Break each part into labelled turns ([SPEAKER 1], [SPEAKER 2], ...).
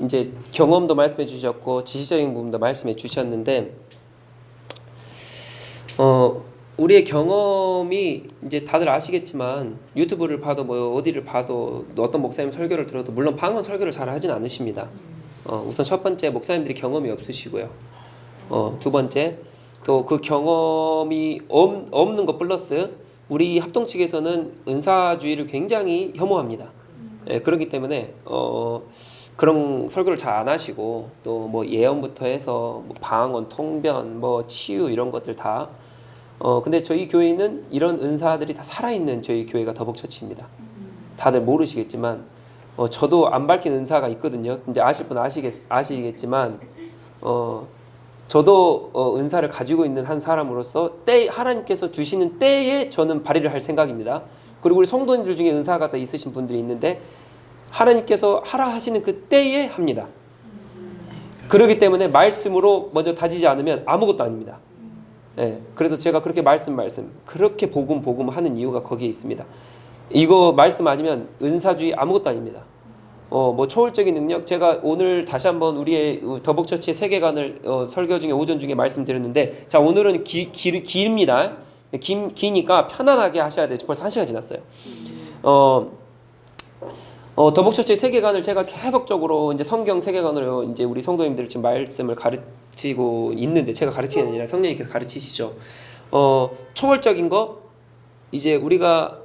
[SPEAKER 1] 이제 경험도 말씀해 주셨고 지식적인 부분도 말씀해 주셨는데 우리의 경험이 이제 다들 아시겠지만 유튜브를 봐도 뭐 어디를 봐도 어떤 목사님 설교를 들어도 물론 방언 설교를 잘 하진 않으십니다. 우선 첫 번째 목사님들이 경험이 없으시고요. 두 번째 또 그 경험이 없는 것 플러스 우리 합동 측에서는 은사주의를 굉장히 혐오합니다. 예, 그렇기 때문에 그런 설교를 잘 안 하시고 또 뭐 예언부터 해서 뭐 방언, 통변, 뭐 치유 이런 것들 다 근데 저희 교회는 이런 은사들이 다 살아있는 저희 교회가 더벅처치입니다. 다들 모르시겠지만 저도 안 밝힌 은사가 있거든요. 이제 아실 분 아시겠지만 저도 은사를 가지고 있는 한 사람으로서 하나님께서 주시는 때에 저는 발휘를 할 생각입니다. 그리고 우리 성도님들 중에 은사가 다 있으신 분들이 있는데 하나님께서 하라 하시는 그 때에 합니다. 그렇기 때문에 말씀으로 먼저 다지지 않으면 아무것도 아닙니다. 예, 그래서 제가 그렇게 말씀 그렇게 복음 하는 이유가 거기에 있습니다. 이거 말씀 아니면 은사주의 아무것도 아닙니다. 뭐 초월적인 능력 제가 오늘 다시 한번 우리의 더벅처치의 세계관을 설교 중에 오전 중에 말씀드렸는데 자 오늘은 길입니다. 기니까 편안하게 하셔야 돼요. 벌써 1시간 지났어요. 더벅처치의 세계관을 제가 계속적으로 이제 성경 세계관으로 이제 우리 성도님들 지금 말씀을 가르치고 있는데 제가 가르치는 게 아니라 성령님께서 가르치시죠. 초월적인 거 이제 우리가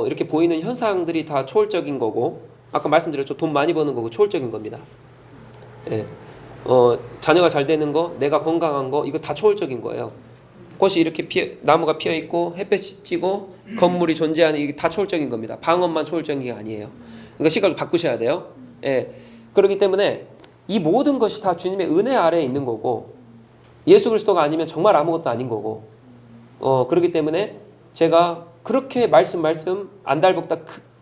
[SPEAKER 1] 이렇게 보이는 현상들이 다 초월적인 거고 아까 말씀드렸죠. 돈 많이 버는 거고 초월적인 겁니다. 예. 자녀가 잘 되는 거, 내가 건강한 거 이거 다 초월적인 거예요. 꽃이 이렇게 나무가 피어 있고 햇볕이 찌고 건물이 존재하는 이게 다 초월적인 겁니다. 방언만 초월적인 게 아니에요. 그러니까 시각을 바꾸셔야 돼요. 예. 그렇기 때문에 이 모든 것이 다 주님의 은혜 아래에 있는 거고 예수 그리스도가 아니면 정말 아무것도 아닌 거고 그렇기 때문에 제가 그렇게 말씀 안달복다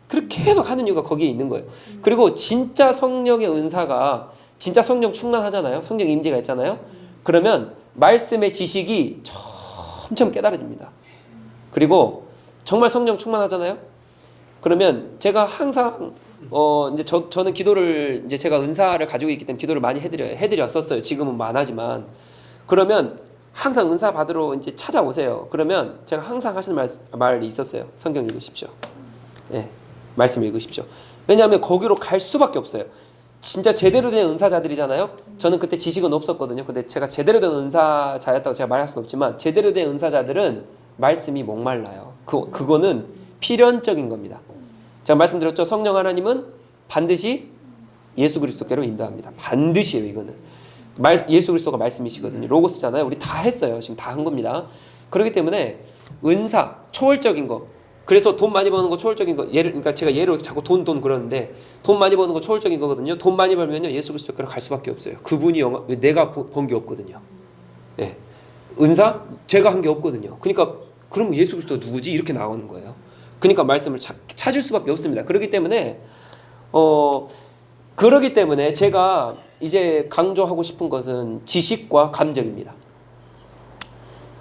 [SPEAKER 1] 그렇게 계속 하는 이유가 거기에 있는 거예요. 그리고 진짜 성령의 은사가 진짜 성령 충만하잖아요. 성령 임재가 있잖아요. 그러면 말씀의 지식이 점점 깨달아집니다. 그리고 정말 성령 충만하잖아요. 그러면 제가 항상 이제 저는 기도를 이제 제가 은사를 가지고 있기 때문에 기도를 많이 해드렸었어요. 지금은 안 하지만 그러면 항상 은사 받으러 이제 찾아오세요. 그러면 제가 항상 하시는 말이 있었어요. 성경 읽으십시오. 예, 말씀 읽으십시오. 왜냐하면 거기로 갈 수밖에 없어요. 진짜 제대로 된 은사자들이잖아요. 저는 그때 지식은 없었거든요. 근데 제가 제대로 된 은사자였다고 제가 말할 수는 없지만 제대로 된 은사자들은 말씀이 목말라요. 그거는 필연적인 겁니다. 제가 말씀드렸죠. 성령 하나님은 반드시 예수 그리스도께로 인도합니다. 반드시예요. 이거는 예수 그리스도가 말씀이시거든요. 로고스잖아요. 우리 다 했어요. 지금 다 한 겁니다. 그렇기 때문에 은사 초월적인 거. 그래서 돈 많이 버는 거 초월적인 거. 그러니까 제가 예로 자꾸 돈 그러는데 돈 많이 버는 거 초월적인 거거든요. 돈 많이 벌면요 예수 그리스도께로 갈 수밖에 없어요. 그분이 내가 번 게 없거든요. 예. 은사 제가 한 게 없거든요. 그러니까 그럼 예수 그리스도가 누구지 이렇게 나오는 거예요. 그러니까 말씀을 찾을 수밖에 없습니다. 그렇기 때문에 제가 이제 강조하고 싶은 것은 지식과 감정입니다.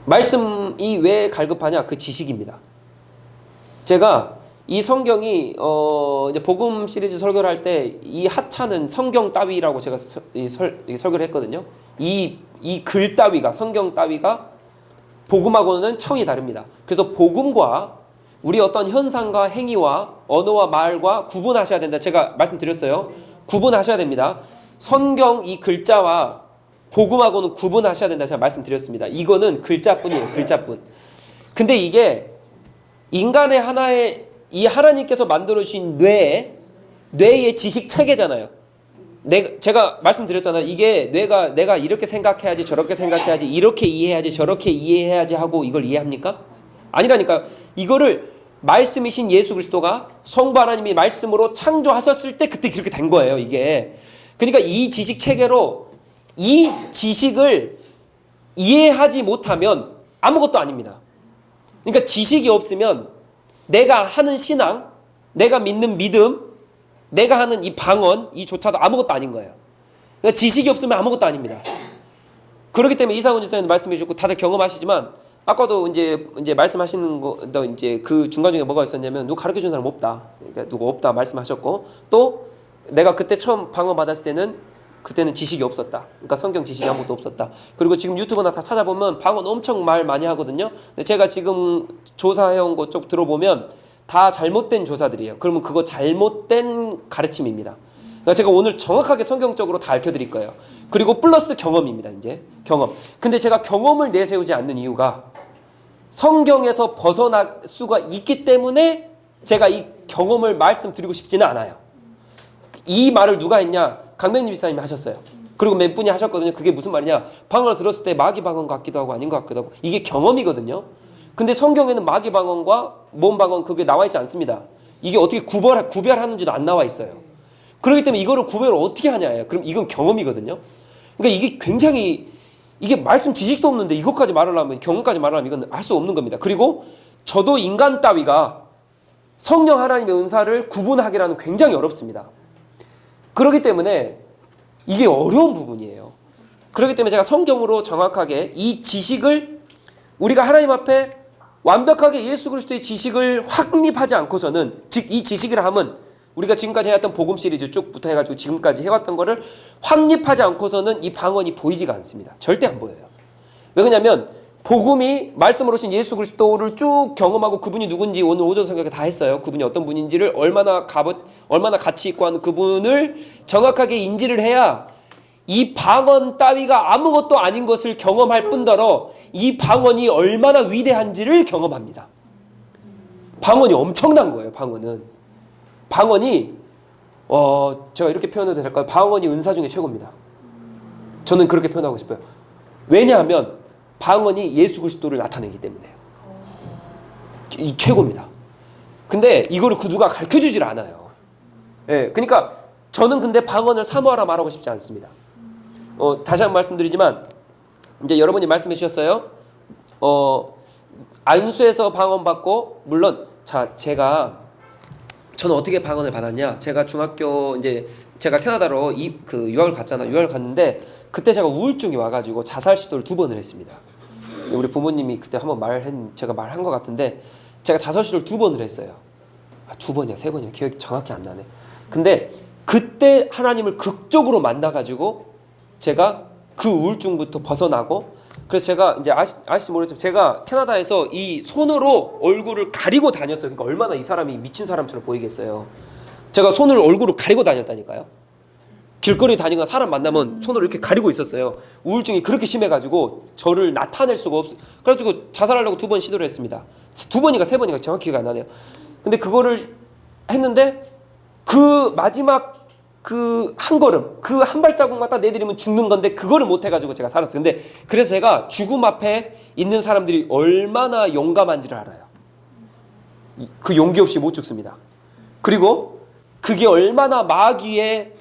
[SPEAKER 1] 말씀이 왜 갈급하냐? 그 지식입니다. 제가 이 성경이 이제 복음 시리즈 설교를 할 때 이 하찮은 성경 따위라고 제가 설교를 했거든요. 이 글 따위가 성경 따위가 복음하고는 차원이 다릅니다. 그래서 복음과 우리 어떤 현상과 행위와 언어와 말과 구분하셔야 된다. 제가 말씀드렸어요. 구분하셔야 됩니다. 성경 이 글자와 복음하고는 구분하셔야 된다. 제가 말씀드렸습니다. 이거는 글자뿐이에요. 글자뿐. 근데 이게 인간의 하나의 이 하나님께서 만들어주신 뇌의 지식 체계잖아요. 제가 말씀드렸잖아요. 이게 뇌가 내가 이렇게 생각해야지 저렇게 생각해야지 이렇게 이해해야지 저렇게 이해해야지 하고 이걸 이해합니까? 아니라니까. 이거를 말씀이신 예수 그리스도가 성부 하나님이 말씀으로 창조하셨을 때 그때 그렇게 된 거예요. 이게. 그러니까 이 지식 체계로 이 지식을 이해하지 못하면 아무것도 아닙니다. 그러니까 지식이 없으면 내가 하는 신앙, 내가 믿는 믿음, 내가 하는 이 방언 이조차도 아무것도 아닌 거예요. 그러니까 지식이 없으면 아무것도 아닙니다. 그렇기 때문에 이상훈 지사님 말씀해 주셨고 다들 경험하시지만 아까도 이제 말씀하시는 거 이제 그 중간 중에 뭐가 있었냐면 누구 가르쳐 준 사람 없다. 그러니까 누구 없다 말씀하셨고 또 내가 그때 처음 방언 받았을 때는 그때는 지식이 없었다. 그러니까 성경 지식이 아무것도 없었다. 그리고 지금 유튜브나 다 찾아보면 방언 엄청 말 많이 하거든요. 근데 제가 지금 조사해온 것 쪽 들어보면 다 잘못된 조사들이에요. 그러면 그거 잘못된 가르침입니다. 그러니까 제가 오늘 정확하게 성경적으로 다 알려드릴 거예요. 그리고 플러스 경험입니다. 이제 경험. 근데 제가 경험을 내세우지 않는 이유가 성경에서 벗어날 수가 있기 때문에 제가 이 경험을 말씀드리고 싶지는 않아요. 이 말을 누가 했냐? 강명림 집사님이 하셨어요. 그리고 몇 분이 하셨거든요. 그게 무슨 말이냐? 방언을 들었을 때 마귀 방언 같기도 하고 아닌 것 같기도 하고. 이게 경험이거든요. 근데 성경에는 마귀 방언과 몸 방언 그게 나와 있지 않습니다. 이게 어떻게 구별하는지도 안 나와 있어요. 그렇기 때문에 이거를 구별을 어떻게 하냐예요. 그럼 이건 경험이거든요. 그러니까 이게 굉장히 이게 말씀 지식도 없는데 이것까지 말을 하면 경험까지 말을 하면 이건 할 수 없는 겁니다. 그리고 저도 인간 따위가 성령 하나님의 은사를 구분하기라는 굉장히 어렵습니다. 그렇기 때문에 이게 어려운 부분이에요. 그렇기 때문에 제가 성경으로 정확하게 이 지식을 우리가 하나님 앞에 완벽하게 예수 그리스도의 지식을 확립하지 않고서는 즉 이 지식이라 함은 우리가 지금까지 해왔던 복음 시리즈 쭉부터 해가지고 지금까지 해왔던 거를 확립하지 않고서는 이 방언이 보이지가 않습니다. 절대 안 보여요. 왜 그러냐면 복음이 말씀으로 신 예수 그리스도를 쭉 경험하고 그분이 누군지 오늘 오전 성경에 다 했어요. 그분이 어떤 분인지를 얼마나 가치 있고 하는 그분을 정확하게 인지를 해야 이 방언 따위가 아무것도 아닌 것을 경험할 뿐더러 이 방언이 얼마나 위대한지를 경험합니다. 방언이 엄청난 거예요. 방언이 제가 이렇게 표현해도 될까요? 방언이 은사 중에 최고입니다. 저는 그렇게 표현하고 싶어요. 왜냐하면 방언이 예수 그리스도를 나타내기 때문에요. 이 최고입니다. 근데 이거를 누가 가르쳐주질 않아요. 예, 그러니까 저는 근데 방언을 사모하라 말하고 싶지 않습니다. 다시 한번 말씀드리지만 이제 여러분이 말씀해 주셨어요. 안수에서 방언 받고 물론 저는 어떻게 방언을 받았냐? 제가 중학교 이제 제가 캐나다로 유학을 갔잖아요. 유학을 갔는데 그때 제가 우울증이 와가지고 자살 시도를 2번을 했습니다. 우리 부모님이 그때 한번 제가 말한 것 같은데 제가 자살 시도를 2번을 했어요. 2번이야, 3번이야 기억이 정확히 안 나네. 근데 그때 하나님을 극적으로 만나가지고 제가 그 우울증부터 벗어나고 그래서 제가 이제 아실지 모르겠지만 제가 캐나다에서 이 손으로 얼굴을 가리고 다녔어요. 그러니까 얼마나 이 사람이 미친 사람처럼 보이겠어요. 제가 손을 얼굴을 가리고 다녔다니까요. 길거리 다니거나 사람 만나면 손으로 이렇게 가리고 있었어요. 우울증이 그렇게 심해가지고 저를 나타낼 수가 그래가지고 자살하려고 2번 시도를 했습니다. 2번인가 3번인가 정확히 기억이 안 나네요. 근데 그거를 했는데 그 마지막 그 한 걸음, 그 한 발자국만 딱 내디디면 죽는 건데 그거를 못 해가지고 제가 살았어요. 근데 그래서 제가 죽음 앞에 있는 사람들이 얼마나 용감한지를 알아요. 그 용기 없이 못 죽습니다. 그리고 그게 얼마나 마귀의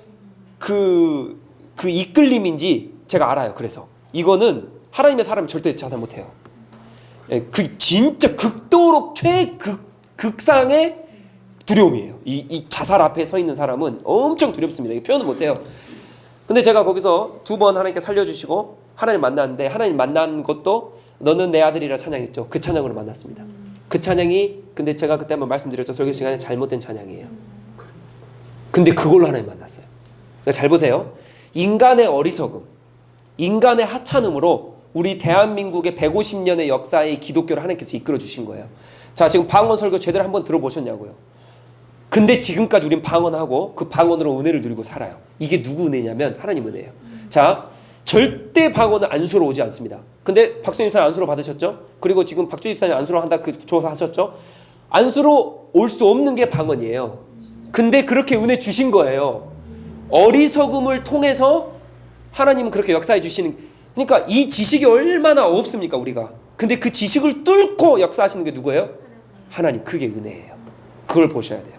[SPEAKER 1] 그 이끌림인지 제가 알아요. 그래서 이거는 하나님의 사람은 절대 자살 못해요. 그 진짜 극도로 극상의 두려움이에요. 이 자살 앞에 서 있는 사람은 엄청 두렵습니다. 이거 표현을 못해요. 근데 제가 거기서 2번 하나님께 살려주시고 하나님 만났는데 하나님 만난 것도 너는 내 아들이라 찬양했죠. 그 찬양으로 만났습니다. 그 찬양이 근데 제가 그때 한번 말씀드렸죠. 설교 시간에 잘못된 찬양이에요. 근데 그걸로 하나님 만났어요. 그러니까 잘 보세요. 인간의 어리석음, 인간의 하찮음으로 우리 대한민국의 150년의 역사의 기독교를 하나님께서 이끌어 주신 거예요. 자, 지금 방언 설교 제대로 한번 들어보셨냐고요. 근데 지금까지 우린 방언하고 그 방언으로 은혜를 누리고 살아요. 이게 누구 은혜냐면 하나님 은혜예요. 자, 절대 방언은 안수로 오지 않습니다. 근데 박수님 집사님 안수로 받으셨죠? 그리고 지금 박주 집사님 안수로 한다 그 조사하셨죠? 안수로 올 수 없는 게 방언이에요. 근데 그렇게 은혜 주신 거예요. 어리석음을 통해서 하나님은 그렇게 역사해 주시는, 그러니까 이 지식이 얼마나 없습니까 우리가. 근데 그 지식을 뚫고 역사하시는 게 누구예요? 하나님. 그게 은혜예요. 그걸 보셔야 돼요.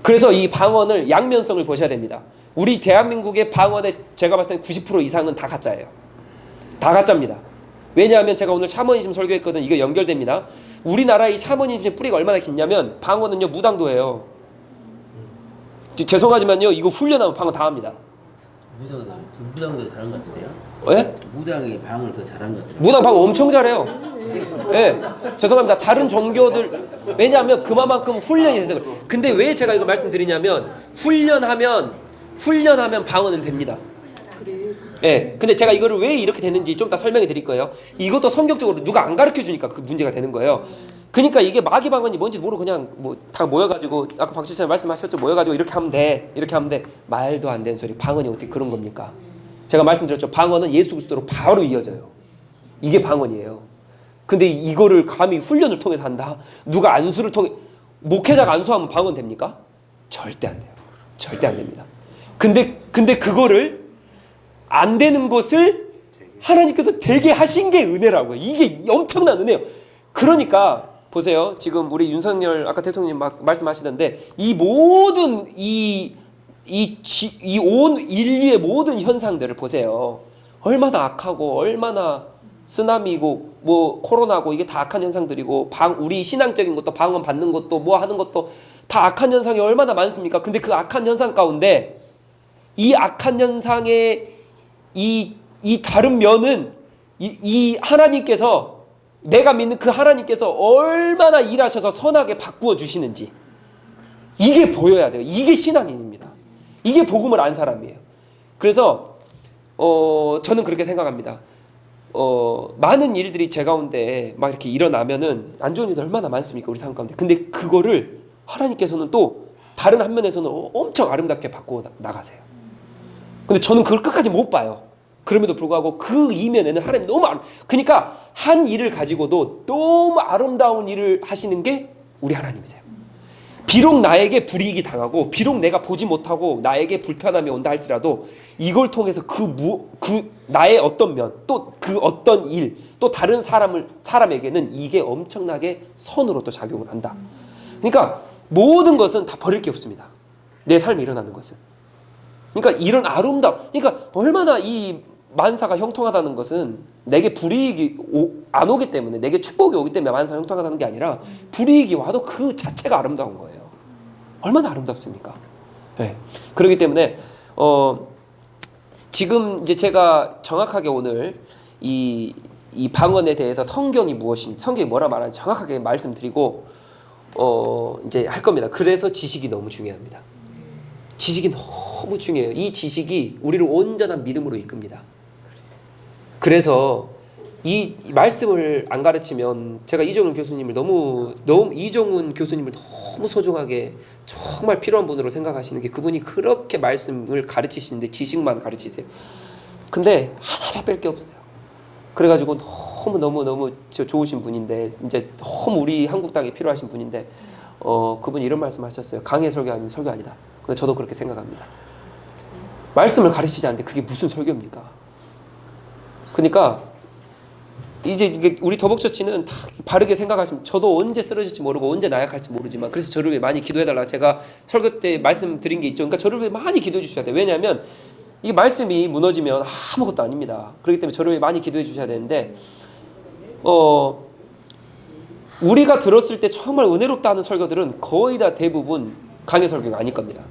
[SPEAKER 1] 그래서 이 방언을 양면성을 보셔야 됩니다. 우리 대한민국의 방언의 제가 봤을 때 90% 이상은 다 가짜예요. 다 가짜입니다. 왜냐하면 제가 오늘 샤머니즘 설교했거든. 이거 연결됩니다. 우리나라의 샤머니즘의 뿌리가 얼마나 깊냐면 방언은요 무당도예요. 죄송하지만요 이거 훈련하면 방언 다 합니다.
[SPEAKER 2] 무당도 잘한 것 같은데요?
[SPEAKER 1] 예?
[SPEAKER 2] 무당이 방을 더 잘한 것 같아요.
[SPEAKER 1] 무당 방금 엄청 잘해요. 예, 죄송합니다. 다른 종교들 왜냐하면 그만큼 훈련이 돼서 그래요. 근데 왜 제가 이걸 말씀드리냐면 훈련하면 방언은 됩니다. 예, 근데 제가 이거를 왜 이렇게 되는지 좀 더 설명해 드릴 거예요. 이것도 성경적으로 누가 안 가르쳐 주니까 그 문제가 되는 거예요. 그러니까 이게 마귀 방언이 뭔지 모르고 그냥 뭐 다 모여가지고 아까 박지사님 말씀하셨죠. 모여가지고 이렇게 하면 돼, 이렇게 하면 돼. 말도 안 되는 소리. 방언이 어떻게 그런 겁니까? 제가 말씀드렸죠. 방언은 예수 그리스도로 바로 이어져요. 이게 방언이에요. 근데 이거를 감히 훈련을 통해서 한다. 누가 안수를 통해 목회자가 안수하면 방언 됩니까? 절대 안 돼요. 절대 안 됩니다. 근데 그거를 안 되는 것을 하나님께서 되게 하신 게 은혜라고요. 이게 엄청난 은혜예요. 그러니까 보세요. 지금 우리 윤석열 아까 대통령님 말씀하시던데 이 모든 온 인류의 모든 현상들을 보세요. 얼마나 악하고 얼마나 쓰나미고 뭐 코로나고 이게 다 악한 현상들이고 우리 신앙적인 것도 방언 받는 것도 뭐 하는 것도 다 악한 현상이 얼마나 많습니까? 근데 그 악한 현상 가운데 이 악한 현상의 이 다른 면은 이 하나님께서 내가 믿는 그 하나님께서 얼마나 일하셔서 선하게 바꾸어 주시는지 이게 보여야 돼요. 이게 신앙인입니다. 이게 복음을 안 사람이에요. 그래서 저는 그렇게 생각합니다. 많은 일들이 제 가운데 막 이렇게 일어나면은 안 좋은 일이 얼마나 많습니까? 우리 삶 가운데. 근데 그거를 하나님께서는 또 다른 한 면에서는 엄청 아름답게 바꾸어 나가세요. 근데 저는 그걸 끝까지 못 봐요. 그럼에도 불구하고 그 이면에는 하나님 그러니까 한 일을 가지고도 너무 아름다운 일을 하시는 게 우리 하나님이세요. 비록 나에게 불이익이 당하고 비록 내가 보지 못하고 나에게 불편함이 온다 할지라도 이걸 통해서 그 나의 어떤 면 또 그 어떤 일 또 다른 사람에게는 이게 엄청나게 선으로 또 작용을 한다. 그러니까 모든 것은 다 버릴 게 없습니다. 내 삶에 일어나는 것은. 그러니까 이런 그러니까 얼마나 이 만사가 형통하다는 것은 내게 불이익이 안 오기 때문에 내게 축복이 오기 때문에 만사가 형통하다는 게 아니라 불이익이 와도 그 자체가 아름다운 거예요. 얼마나 아름답습니까? 네. 그렇기 때문에 지금 이제 제가 정확하게 오늘 이 방언에 대해서 성경이 뭐라 말하는지 정확하게 말씀드리고 이제 할 겁니다. 그래서 지식이 너무 중요합니다. 지식이 너무 중요해요. 이 지식이 우리를 온전한 믿음으로 이끕니다. 그래서 이 말씀을 안 가르치면 제가 이종훈 교수님을 너무 소중하게 정말 필요한 분으로 생각하시는 게 그분이 그렇게 말씀을 가르치시는데 지식만 가르치세요. 근데 하나도 뺄 게 없어요. 그래가지고 너무 좋으신 분인데 이제 너무 우리 한국 땅에 필요하신 분인데 그분이 이런 말씀하셨어요. 강의 설교 아니면 설교 아니다. 근데 저도 그렇게 생각합니다. 말씀을 가르치지 않는데 그게 무슨 설교입니까? 그러니까 이제 이게 우리 더벅처치는 다 바르게 생각하시면 저도 언제 쓰러질지 모르고 언제 나약할지 모르지만 그래서 저를 위해 많이 기도해달라 제가 설교 때 말씀드린 게 있죠. 그러니까 저를 위해 많이 기도해 주셔야 돼요. 왜냐하면 이 말씀이 무너지면 아무것도 아닙니다. 그렇기 때문에 저를 위해 많이 기도해 주셔야 되는데 우리가 들었을 때 정말 은혜롭다 하는 설교들은 거의 다 대부분 강의 설교가 아닐 겁니다.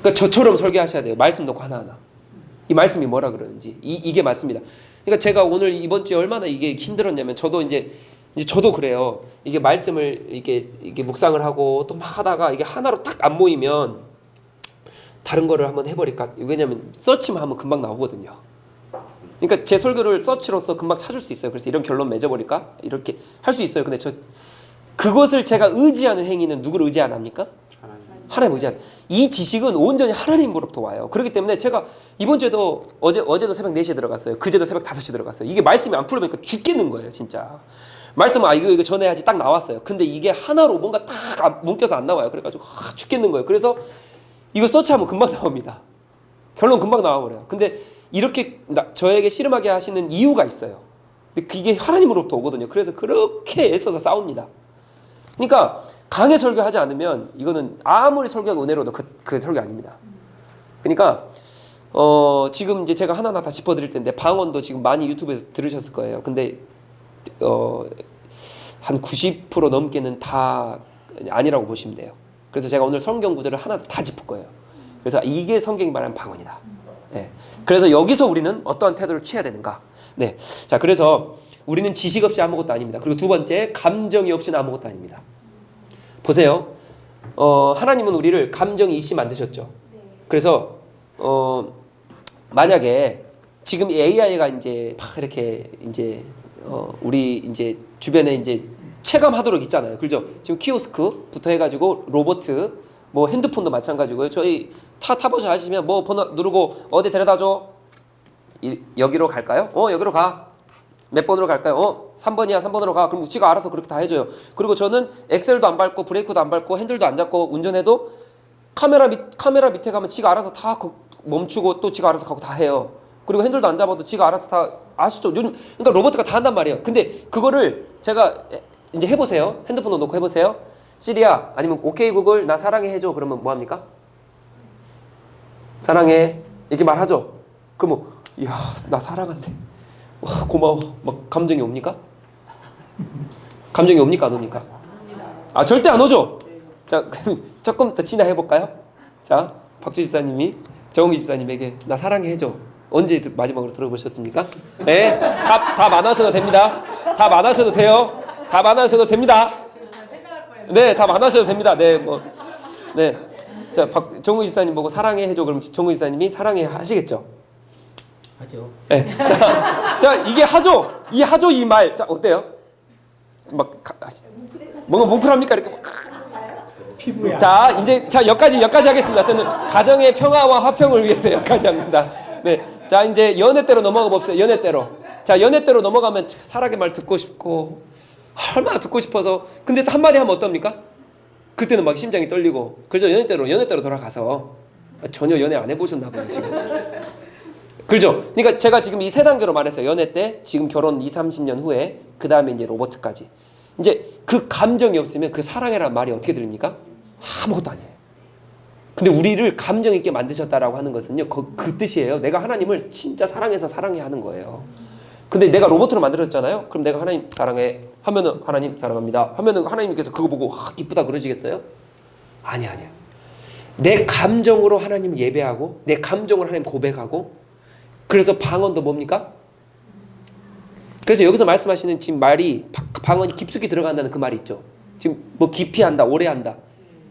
[SPEAKER 1] 그러니까 저처럼 설교하셔야 돼요. 말씀 놓고 하나하나. 이 말씀이 뭐라 그러는지 이게 맞습니다. 그러니까 제가 오늘 이번 주에 얼마나 이게 힘들었냐면 저도 이제 저도 그래요. 이게 말씀을 이게 묵상을 하고 또 막 하다가 이게 하나로 딱 안 모이면 다른 거를 한번 해버릴까? 왜냐면 서치만 하면 금방 나오거든요. 그러니까 제 설교를 서치로서 금방 찾을 수 있어요. 그래서 이런 결론 맺어버릴까? 이렇게 할 수 있어요. 근데 그것을 제가 의지하는 행위는 누구를 의지 안 합니까? 하나님 의지하는. 이 지식은 온전히 하나님으로부터 와요. 그렇기 때문에 제가 이번 주에도 어제도 새벽 4시에 들어갔어요. 그제도 새벽 5시에 들어갔어요. 이게 말씀이 안 풀리니까 죽겠는 거예요, 진짜. 말씀은 이거 전해야지 딱 나왔어요. 근데 이게 하나로 뭔가 딱 뭉껴서 안 나와요. 그래가지고 죽겠는 거예요. 그래서 이거 서치하면 금방 나옵니다. 결론 금방 나와버려요. 근데 이렇게 저에게 씨름하게 하시는 이유가 있어요. 근데 그게 하나님으로부터 오거든요. 그래서 그렇게 애써서 싸웁니다. 그러니까 강의 설교하지 않으면 이거는 아무리 설교가 은혜로도 그 설교 아닙니다. 그러니까 지금 이제 제가 하나하나 다 짚어드릴 텐데 방언도 지금 많이 유튜브에서 들으셨을 거예요. 근데 한 90% 넘게는 다 아니라고 보시면 돼요. 그래서 제가 오늘 성경 구절을 하나 다 짚을 거예요. 그래서 이게 성경이 말하는 방언이다. 네. 그래서 여기서 우리는 어떠한 태도를 취해야 되는가? 네. 자, 그래서 우리는 지식 없이 아무것도 아닙니다. 그리고 두 번째, 감정이 없이는 아무것도 아닙니다. 보세요. 하나님은 우리를 감정이 있이 만드셨죠. 그래서 만약에 지금 AI가 이제 막 이렇게 이제 우리 이제 주변에 이제 체감하도록 있잖아요. 그죠? 지금 키오스크부터 해가지고 로봇, 뭐 핸드폰도 마찬가지고요. 저희 타보셔 하시면 뭐 번호 누르고 어디 데려다줘. 여기로 갈까요? 여기로 가. 몇 번으로 갈까요? 3번이야. 3번으로 가. 그럼 지가 알아서 그렇게 다 해줘요. 그리고 저는 엑셀도 안 밟고 브레이크도 안 밟고 핸들도 안 잡고 운전해도 카메라 밑에 가면 지가 알아서 다 멈추고 또 지가 알아서 가고 다 해요. 그리고 핸들도 안 잡아도 지가 알아서 다 아시죠? 요즘 그러니까 로봇가 다 한단 말이에요. 근데 그거를 제가 이제 해보세요. 핸드폰도 놓고 해보세요. 시리야 아니면 오케이 구글 나 사랑해 해줘. 그러면 뭐 합니까? 사랑해 이렇게 말하죠. 그러면 이야 나 사랑한대. 와, 고마워. 막 감정이 옵니까? 감정이 옵니까 안 옵니까? 아 절대 안 오죠. 자 그럼 조금 더 진화해 볼까요? 자 박주 집사님이 정웅기 집사님에게 나 사랑해 해줘. 언제 마지막으로 들어보셨습니까? 네, 다 많아서도 됩니다. 다 많아서도 돼요. 다 많아서도 됩니다. 네, 다 많아서도 됩니다. 네, 뭐, 네. 자, 정우 집사님 보고 사랑해 해줘. 그럼 정우 집사님이 사랑해 하시겠죠?
[SPEAKER 2] 하죠.
[SPEAKER 1] 네, 자, 이게 하죠. 이 하죠 이 말. 자, 어때요? 막 뭔가 뭉클합니까? 이렇게 막.
[SPEAKER 3] 피부야.
[SPEAKER 1] 자, 이제 여기까지 하겠습니다. 저는 가정의 평화와 화평을 위해서 여기까지 합니다. 네. 자, 이제 연애대로 넘어가 봅시다. 연애대로. 자, 연애대로 넘어가면 사랑의 말 듣고 싶고 얼마나 듣고 싶어서 근데 한마디 하면 어떻습니까? 그때는 막 심장이 떨리고 그래서 연애대로 돌아가서 전혀 연애 안 해보셨나 봐요 지금. 그렇죠? 그러니까 제가 지금 이 세 단계로 말했어요. 연애 때, 지금 결혼 20-30년 후에, 그 다음에 이제 로버트까지. 이제 그 감정이 없으면 그 사랑이라는 말이 어떻게 들립니까? 아무것도 아니에요. 근데 우리를 감정 있게 만드셨다라고 하는 것은요, 그 뜻이에요. 내가 하나님을 진짜 사랑해서 사랑해 하는 거예요. 근데 내가 로봇으로 만들었잖아요. 그럼 내가 하나님 사랑해 하면은 하나님 사랑합니다 하면은 하나님께서 그거 보고 기쁘다 그러시겠어요? 아니야. 내 감정으로 하나님 예배하고 내 감정으로 하나님 고백하고 그래서 방언도 뭡니까? 그래서 여기서 말씀하시는 지금 말이 방언이 깊숙이 들어간다는 그 말이 있죠. 지금 뭐 깊이 한다, 오래 한다.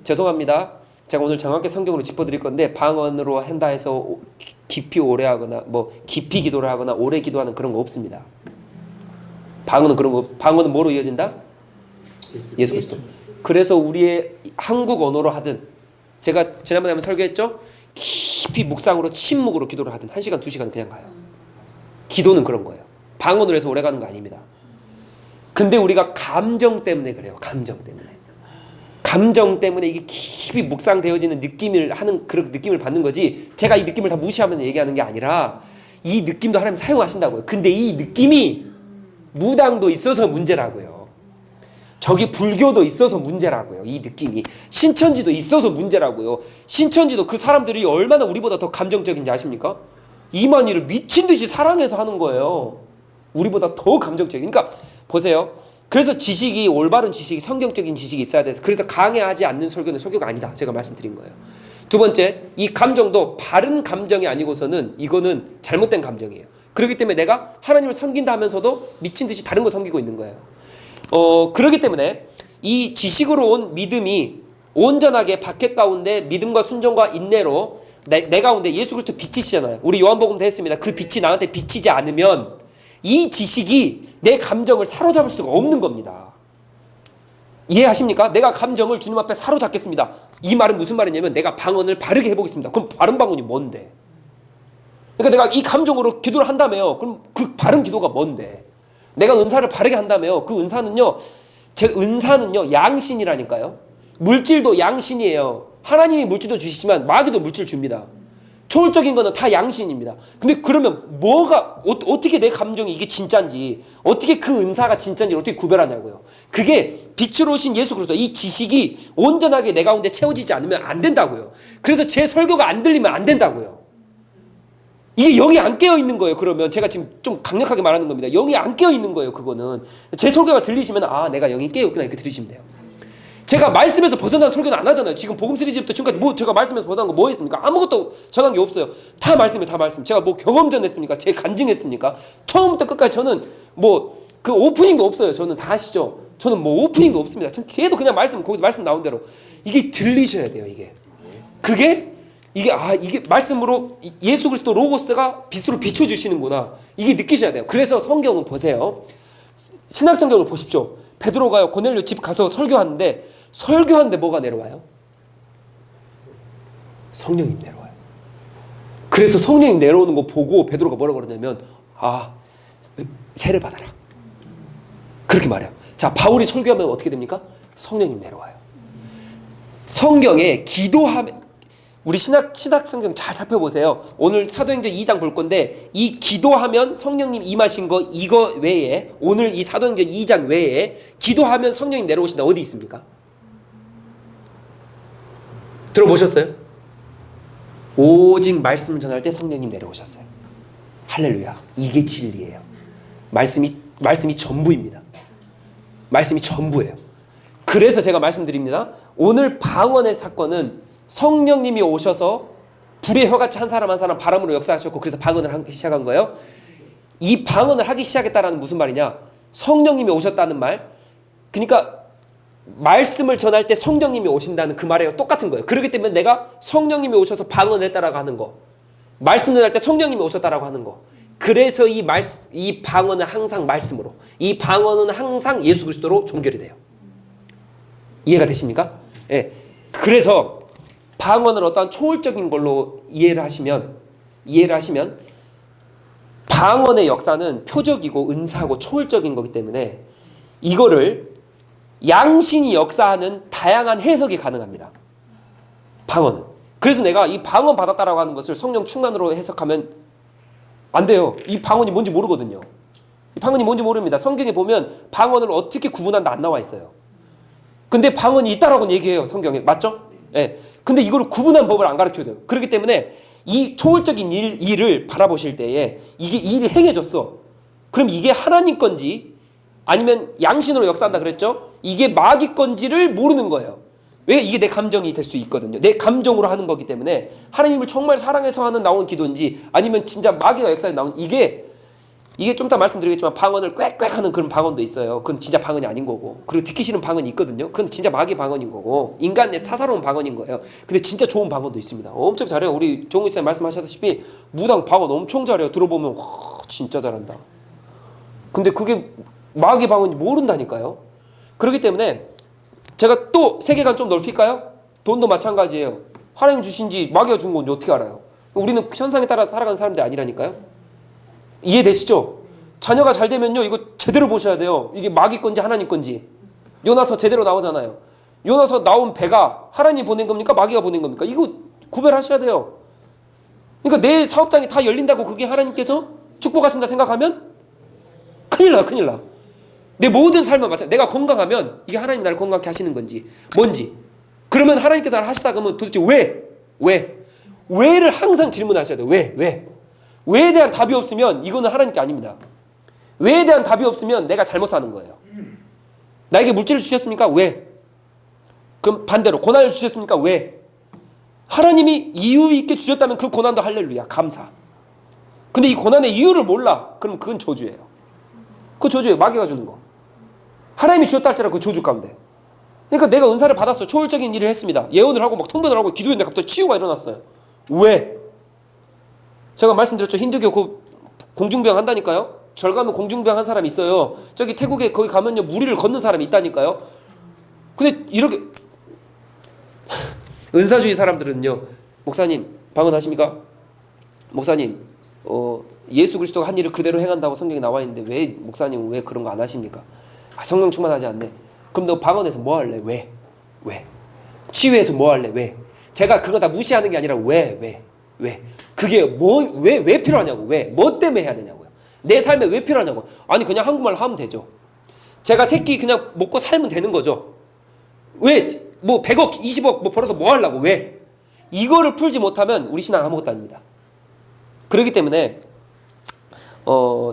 [SPEAKER 1] 죄송합니다. 제가 오늘 정확히 성경으로 짚어드릴 건데 방언으로 한다 해서 깊이 오래 하거나 뭐 깊이 기도를 하거나 오래 기도하는 그런 거 없습니다. 방언은 그런 거 방언은 뭐로 이어진다? 예수 그리스도. 그래서 우리의 한국 언어로 하든 제가 지난번에 한번 설교했죠? 깊이 묵상으로 침묵으로 기도를 하든 1시간 2시간 그냥 가요. 기도는 그런 거예요. 방언으로 해서 오래 가는 거 아닙니다. 근데 우리가 감정 때문에 그래요. 감정 때문에 이게 깊이 묵상되어지는 느낌을 하는 그런 느낌을 받는 거지. 제가 이 느낌을 다 무시하면서 얘기하는 게 아니라 이 느낌도 하나님 사용하신다고요. 근데 이 느낌이 무당도 있어서 문제라고요. 저기 불교도 있어서 문제라고요. 이 느낌이 신천지도 있어서 문제라고요. 신천지도 그 사람들이 얼마나 우리보다 더 감정적인지 아십니까? 이만희를 미친 듯이 사랑해서 하는 거예요. 우리보다 더 감정적인. 그러니까 보세요. 그래서 지식이 올바른 지식이 성경적인 지식이 있어야 돼서 그래서 강해하지 않는 설교는 설교가 아니다. 제가 말씀드린 거예요. 두 번째, 이 감정도 바른 감정이 아니고서는 이거는 잘못된 감정이에요. 그렇기 때문에 내가 하나님을 섬긴다 하면서도 미친 듯이 다른 거 섬기고 있는 거예요. 그렇기 때문에 이 지식으로 온 믿음이 온전하게 박해 가운데 믿음과 순종과 인내로 내 가운데 예수 그리스도 빛이시잖아요. 우리 요한복음도 했습니다. 그 빛이 나한테 비치지 않으면 이 지식이 내 감정을 사로잡을 수가 없는 겁니다. 이해하십니까? 내가 감정을 주님 앞에 사로잡겠습니다. 이 말은 무슨 말이냐면 내가 방언을 바르게 해보겠습니다. 그럼 바른 방언이 뭔데? 그러니까 내가 이 감정으로 기도를 한다며요. 그럼 그 바른 기도가 뭔데? 내가 은사를 바르게 한다며요. 그 은사는요, 제 은사는요 양신이라니까요. 물질도 양신이에요. 하나님이 물질도 주시지만 마귀도 물질 줍니다. 초월적인 거는 다 양신입니다. 근데 그러면 뭐가 어떻게 내 감정이 이게 진짜인지 어떻게 그 은사가 진짜인지 어떻게 구별하냐고요. 그게 빛으로 오신 예수 그리스도 이 지식이 온전하게 내 가운데 채워지지 않으면 안 된다고요. 그래서 제 설교가 안 들리면 안 된다고요. 이게 영이 안 깨어 있는 거예요. 그러면 제가 지금 좀 강력하게 말하는 겁니다. 영이 안 깨어 있는 거예요. 그거는 제 설교가 들리시면 아 내가 영이 깨어 있구나 이렇게 들으시면 돼요. 제가 말씀에서 벗어난 설교는 안 하잖아요. 지금 복음 시리즈부터 지금까지 뭐 제가 말씀에서 벗어난 거 뭐 했습니까? 아무것도 전한 게 없어요. 다 말씀이에요. 다 말씀. 제가 뭐 경험전 했습니까? 제 간증했습니까? 처음부터 끝까지 저는 뭐 그 오프닝도 없어요. 저는 다 아시죠? 저는 뭐 오프닝도 없습니다. 전 계속 그냥 말씀, 거기서 말씀 나온 대로. 이게 들리셔야 돼요. 이게. 그게 이게 말씀으로 예수 그리스도 로고스가 빛으로 비춰주시는구나. 이게 느끼셔야 돼요. 그래서 성경은 보세요. 신약 성경을 보십시오. 베드로가요 고넬료 집 가서 설교하는데 뭐가 내려와요? 성령님 내려와요. 그래서 성령님 내려오는 거 보고 베드로가 뭐라고 그러냐면 세례 받아라. 그렇게 말해요. 자, 바울이 설교하면 어떻게 됩니까? 성령님 내려와요. 성경에 기도하면 우리 신학 성경 잘 살펴보세요. 오늘 사도행전 2장 볼 건데 이 기도하면 성령님 임하신 거 이거 외에 오늘 이 사도행전 2장 외에 기도하면 성령님 내려오신다 어디 있습니까? 들어보셨어요? 오직 말씀을 전할 때 성령님 내려오셨어요. 할렐루야. 이게 진리예요. 말씀이 전부입니다. 말씀이 전부예요. 그래서 제가 말씀드립니다. 오늘 방언의 사건은 성령님이 오셔서 불의 혀같이 한 사람 한 사람 바람으로 역사하셨고 그래서 방언을 하기 시작한 거예요. 이 방언을 하기 시작했다라는 무슨 말이냐? 성령님이 오셨다는 말. 그러니까 말씀을 전할 때 성령님이 오신다는 그 말이에요. 똑같은 거예요. 그렇기 때문에 내가 성령님이 오셔서 방언을 했다라고 하는 거. 말씀을 할 때 성령님이 오셨다라고 하는 거. 그래서 이 방언은 항상 말씀으로, 이 방언은 항상 예수 그리스도로 종결이 돼요. 이해가 되십니까? 예. 그래서 방언을 어떠한 초월적인 걸로 이해를 하시면 방언의 역사는 표적이고 은사하고 초월적인 거기 때문에 이거를 양신이 역사하는 다양한 해석이 가능합니다. 방언은. 그래서 내가 이 방언 받았다라고 하는 것을 성령 충만으로 해석하면 안 돼요. 이 방언이 뭔지 모르거든요. 이 방언이 뭔지 모릅니다. 성경에 보면 방언을 어떻게 구분한다 안 나와 있어요. 근데 방언이 있다라고 얘기해요. 성경에. 맞죠? 예. 근데 이거를 구분한 법을 안 가르쳐줘요. 그렇기 때문에 이 초월적인 일을 바라보실 때에 이게 일이 행해졌어. 그럼 이게 하나님 건지 아니면 양신으로 역사한다 그랬죠? 이게 마귀 건지를 모르는 거예요. 왜? 이게 내 감정이 될 수 있거든요. 내 감정으로 하는 거기 때문에 하나님을 정말 사랑해서 하는 나온 기도인지 아니면 진짜 마귀가 역사에 나온 이게 좀 이따 말씀드리겠지만 방언을 꽥꽥 하는 그런 방언도 있어요. 그건 진짜 방언이 아닌 거고 그리고 듣기 싫은 방언이 있거든요. 그건 진짜 마귀 방언인 거고 인간의 사사로운 방언인 거예요. 근데 진짜 좋은 방언도 있습니다. 엄청 잘해요. 우리 종훈 씨님 말씀하셨다시피 무당 방언 엄청 잘해요. 들어보면 와 진짜 잘한다. 근데 그게 마귀 방언이 모른다니까요. 그렇기 때문에 제가 또 세계관 좀 넓힐까요? 돈도 마찬가지예요. 하나님 주신지 마귀가 준 건지 어떻게 알아요? 우리는 현상에 따라 살아가는 사람들이 아니라니까요. 이해되시죠? 자녀가 잘 되면요 이거 제대로 보셔야 돼요. 이게 마귀 건지 하나님 건지. 요나서 제대로 나오잖아요. 요나서 나온 배가 하나님 보낸 겁니까? 마귀가 보낸 겁니까? 이거 구별하셔야 돼요. 그러니까 내 사업장이 다 열린다고 그게 하나님께서 축복하신다 생각하면 큰일 나. 내 모든 삶은 마찬가지. 내가 건강하면 이게 하나님 나를 건강케 하시는 건지 뭔지. 그러면 하나님께서 나를 하시다 그러면 도대체 왜를 항상 질문하셔야 돼요. 왜에 대한 답이 없으면 이거는 하나님께 아닙니다. 왜에 대한 답이 없으면 내가 잘못 사는 거예요. 나에게 물질을 주셨습니까? 왜? 그럼 반대로 고난을 주셨습니까? 왜? 하나님이 이유 있게 주셨다면 그 고난도 할렐루야 감사. 근데 이 고난의 이유를 몰라. 그럼 그건 저주예요. 그 저주예요. 마귀가 주는 거. 하나님이 주셨다 할지라도 그 저주 가운데. 그러니까 내가 은사를 받았어. 초월적인 일을 했습니다. 예언을 하고 막 통변을 하고 기도했는데 갑자기 치유가 일어났어요. 왜? 제가 말씀드렸죠. 힌두교 그 공중병 한다니까요. 절 가면 공중병 한 사람이 있어요. 저기 태국에 거기 가면요 무리를 걷는 사람이 있다니까요. 근데 이렇게 은사주의 사람들은요. 목사님 방언하십니까? 목사님 예수 그리스도가 한 일을 그대로 행한다고 성경에 나와 있는데 왜 목사님은 왜 그런 거 안 하십니까? 성령 충만하지 않네. 그럼 너 방언에서 뭐 할래? 왜? 치유해서 뭐 할래? 왜? 제가 그거 다 무시하는 게 아니라 왜? 그게 왜 필요하냐고. 뭐 때문에 해야 되냐고요. 내 삶에 왜 필요하냐고. 아니 그냥 한국말로 하면 되죠. 제가 새끼 그냥 먹고 살면 되는 거죠. 왜? 뭐 100억 20억 뭐 벌어서 뭐 하려고. 왜? 이거를 풀지 못하면 우리 신앙 아무것도 아닙니다. 그렇기 때문에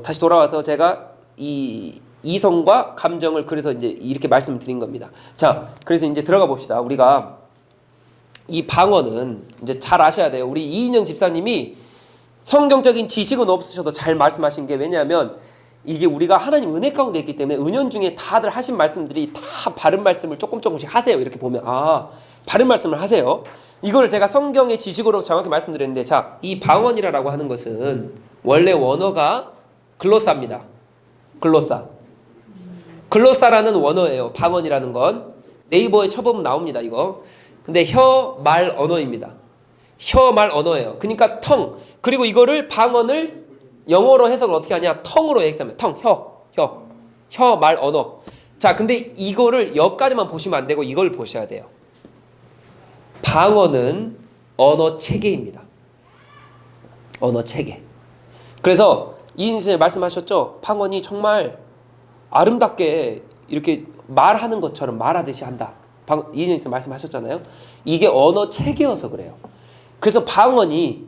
[SPEAKER 1] 다시 돌아와서 제가 이 이성과 감정을 그래서 이제 이렇게 말씀을 드린 겁니다. 자, 그래서 이제 들어가 봅시다. 우리가 이 방언은 이제 잘 아셔야 돼요. 우리 이인영 집사님이 성경적인 지식은 없으셔도 잘 말씀하신 게 왜냐하면 이게 우리가 하나님 은혜 가운데 있기 때문에 은연중에 다들 하신 말씀들이 다 바른 말씀을 조금씩 하세요. 이렇게 보면 바른 말씀을 하세요. 이거를 제가 성경의 지식으로 정확히 말씀드렸는데 자, 이 방언이라고 하는 것은 원래 원어가 글로사입니다. 글로사라는 원어예요. 방언이라는 건 네이버에 쳐보면 나옵니다. 이거. 근데 혀, 말, 언어입니다. 혀, 말, 언어예요. 그러니까 텅. 그리고 이거를 방언을 영어로 해석을 어떻게 하냐? 텅으로 얘기하면 텅, 혀, 말, 언어. 자, 근데 이거를 여기까지만 보시면 안 되고 이걸 보셔야 돼요. 방언은 언어 체계입니다. 언어 체계. 그래서 이인신 선생님 말씀하셨죠? 방언이 정말 아름답게 이렇게 말하는 것처럼 말하듯이 한다. 이인신 선생님 말씀하셨잖아요. 이게 언어 체계여서 그래요. 그래서 방언이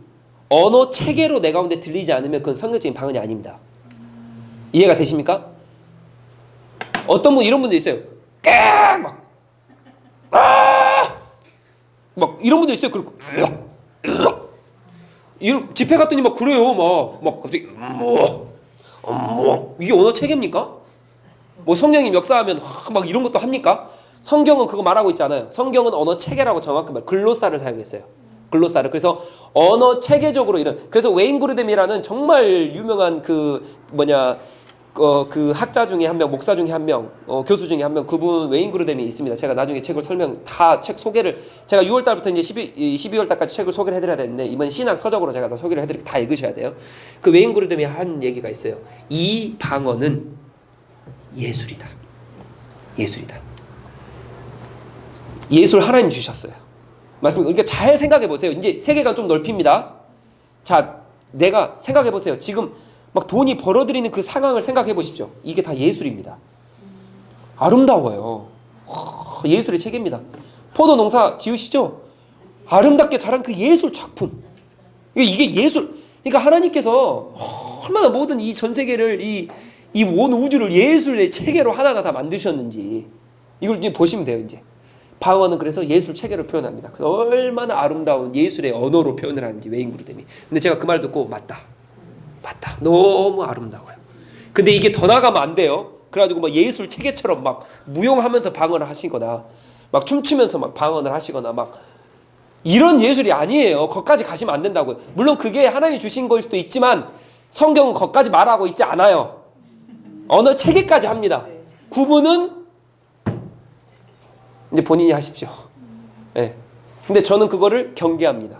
[SPEAKER 1] 언어 체계로 내 가운데 들리지 않으면 그건 성경적인 방언이 아닙니다. 이해가 되십니까? 어떤 분 이런 분도 있어요. 막 이런 분도 있어요. 그리고 이런 집회 갔더니 막 그래요. 막 갑자기 이게 언어 체계입니까? 뭐 성령님 역사하면 막 이런 것도 합니까? 성경은 그거 말하고 있지 않아요. 성경은 언어 체계라고 정확히 글로사를 사용했어요. 글로사를. 그래서 언어 체계적으로 그래서 웨인 그루뎀이라는 정말 유명한 그 학자 중에 한 명, 목사 중에 한 명, 교수 중에 한 명, 그분 웨인 그루뎀이 있습니다. 제가 나중에 책을 책 소개를 제가 6월 달부터 이제 12월 달까지 책을 소개를 해드려야 되는데 이번 신학 서적으로 제가 다 소개를 해드리고 다 읽으셔야 돼요. 그 웨인 그루뎀이 한 얘기가 있어요. 이 방언은 예술이다. 예술 하나님 주셨어요. 맞습니다. 그러니까 잘 생각해 보세요. 이제 세계관 좀 넓힙니다. 자, 내가 생각해 보세요. 지금 막 돈이 벌어들이는 그 상황을 생각해 보십시오. 이게 다 예술입니다. 아름다워요. 예술의 체계입니다. 포도 농사 지으시죠? 아름답게 자란 그 예술 작품. 이게 예술. 그러니까 하나님께서 얼마나 모든 이 전 세계를 이 온 우주를 예술의 체계로 하나하나 다 만드셨는지 이걸 이제 보시면 돼요. 이제 방언은 그래서 예술 체계로 표현합니다. 그래서 얼마나 아름다운 예술의 언어로 표현을 하는지 웨인 그루뎀이. 근데 제가 그 말 듣고 맞다. 너무 아름다워요. 근데 이게 더 나가면 안 돼요. 그래가지고 막 예술 체계처럼 막 무용하면서 방언을 하시거나 막 춤추면서 막 방언을 하시거나 막 이런 예술이 아니에요. 거기까지 가시면 안 된다고요. 물론 그게 하나님이 주신 거일 수도 있지만 성경은 거기까지 말하고 있지 않아요. 언어 체계까지 합니다. 구분은 이제 본인이 하십시오. 네. 근데 저는 그거를 경계합니다.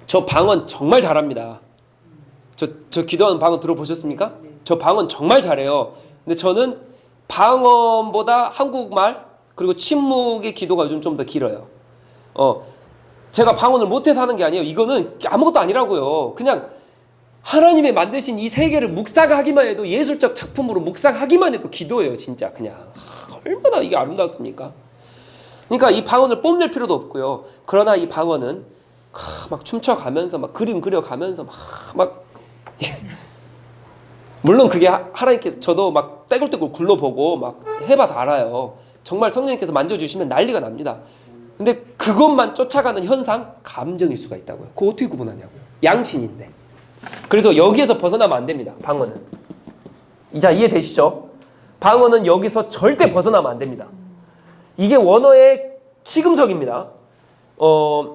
[SPEAKER 1] 저 방언 정말 잘합니다. 저 기도하는 방언 들어보셨습니까? 저 방언 정말 잘해요. 근데 저는 방언보다 한국말 그리고 침묵의 기도가 요즘 좀 더 길어요. 제가 방언을 못해서 하는 게 아니에요. 이거는 아무것도 아니라고요. 그냥 하나님의 만드신 이 세계를 묵상하기만 해도 예술적 작품으로 묵상하기만 해도 기도예요. 진짜 그냥 얼마나 이게 아름답습니까? 그러니까 이 방언을 뽐낼 필요도 없고요. 그러나 이 방언은 막 춤춰가면서 막 그림 그려가면서 막 물론 그게 하나님께서 저도 막 떼굴떼굴 굴러보고 막 해봐서 알아요. 정말 성령님께서 만져주시면 난리가 납니다. 근데 그것만 쫓아가는 현상 감정일 수가 있다고요. 그거 어떻게 구분하냐고요. 양심인데. 그래서 여기에서 벗어나면 안 됩니다. 방언은. 자, 이해되시죠? 방언은 여기서 절대 벗어나면 안 됩니다. 이게 원어의 시금석입니다.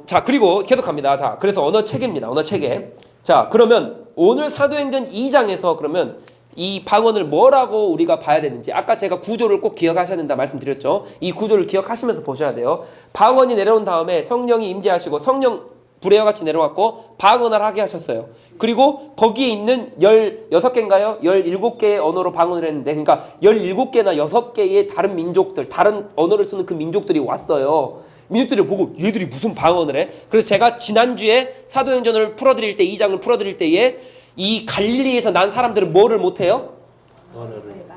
[SPEAKER 1] 자, 그리고 계속합니다. 자, 그래서 언어 체계입니다. 언어 체계. 자, 그러면 오늘 사도행전 2장에서 그러면 이 방언을 뭐라고 우리가 봐야 되는지 아까 제가 구조를 꼭 기억하셔야 된다 말씀드렸죠. 이 구조를 기억하시면서 보셔야 돼요. 방언이 내려온 다음에 성령이 임재하시고 성령 불의 같이 내려왔고 방언을 하게 하셨어요. 그리고 거기에 있는 16개인가요? 17개의 언어로 방언을 했는데 그러니까 17개나 6개의 다른 민족들, 다른 언어를 쓰는 그 민족들이 왔어요. 민족들이 보고 얘들이 무슨 방언을 해? 그래서 제가 지난주에 사도행전을 풀어드릴 때 2장을 풀어드릴 때에 이 갈릴리에서 난 사람들은 뭐를 못해요?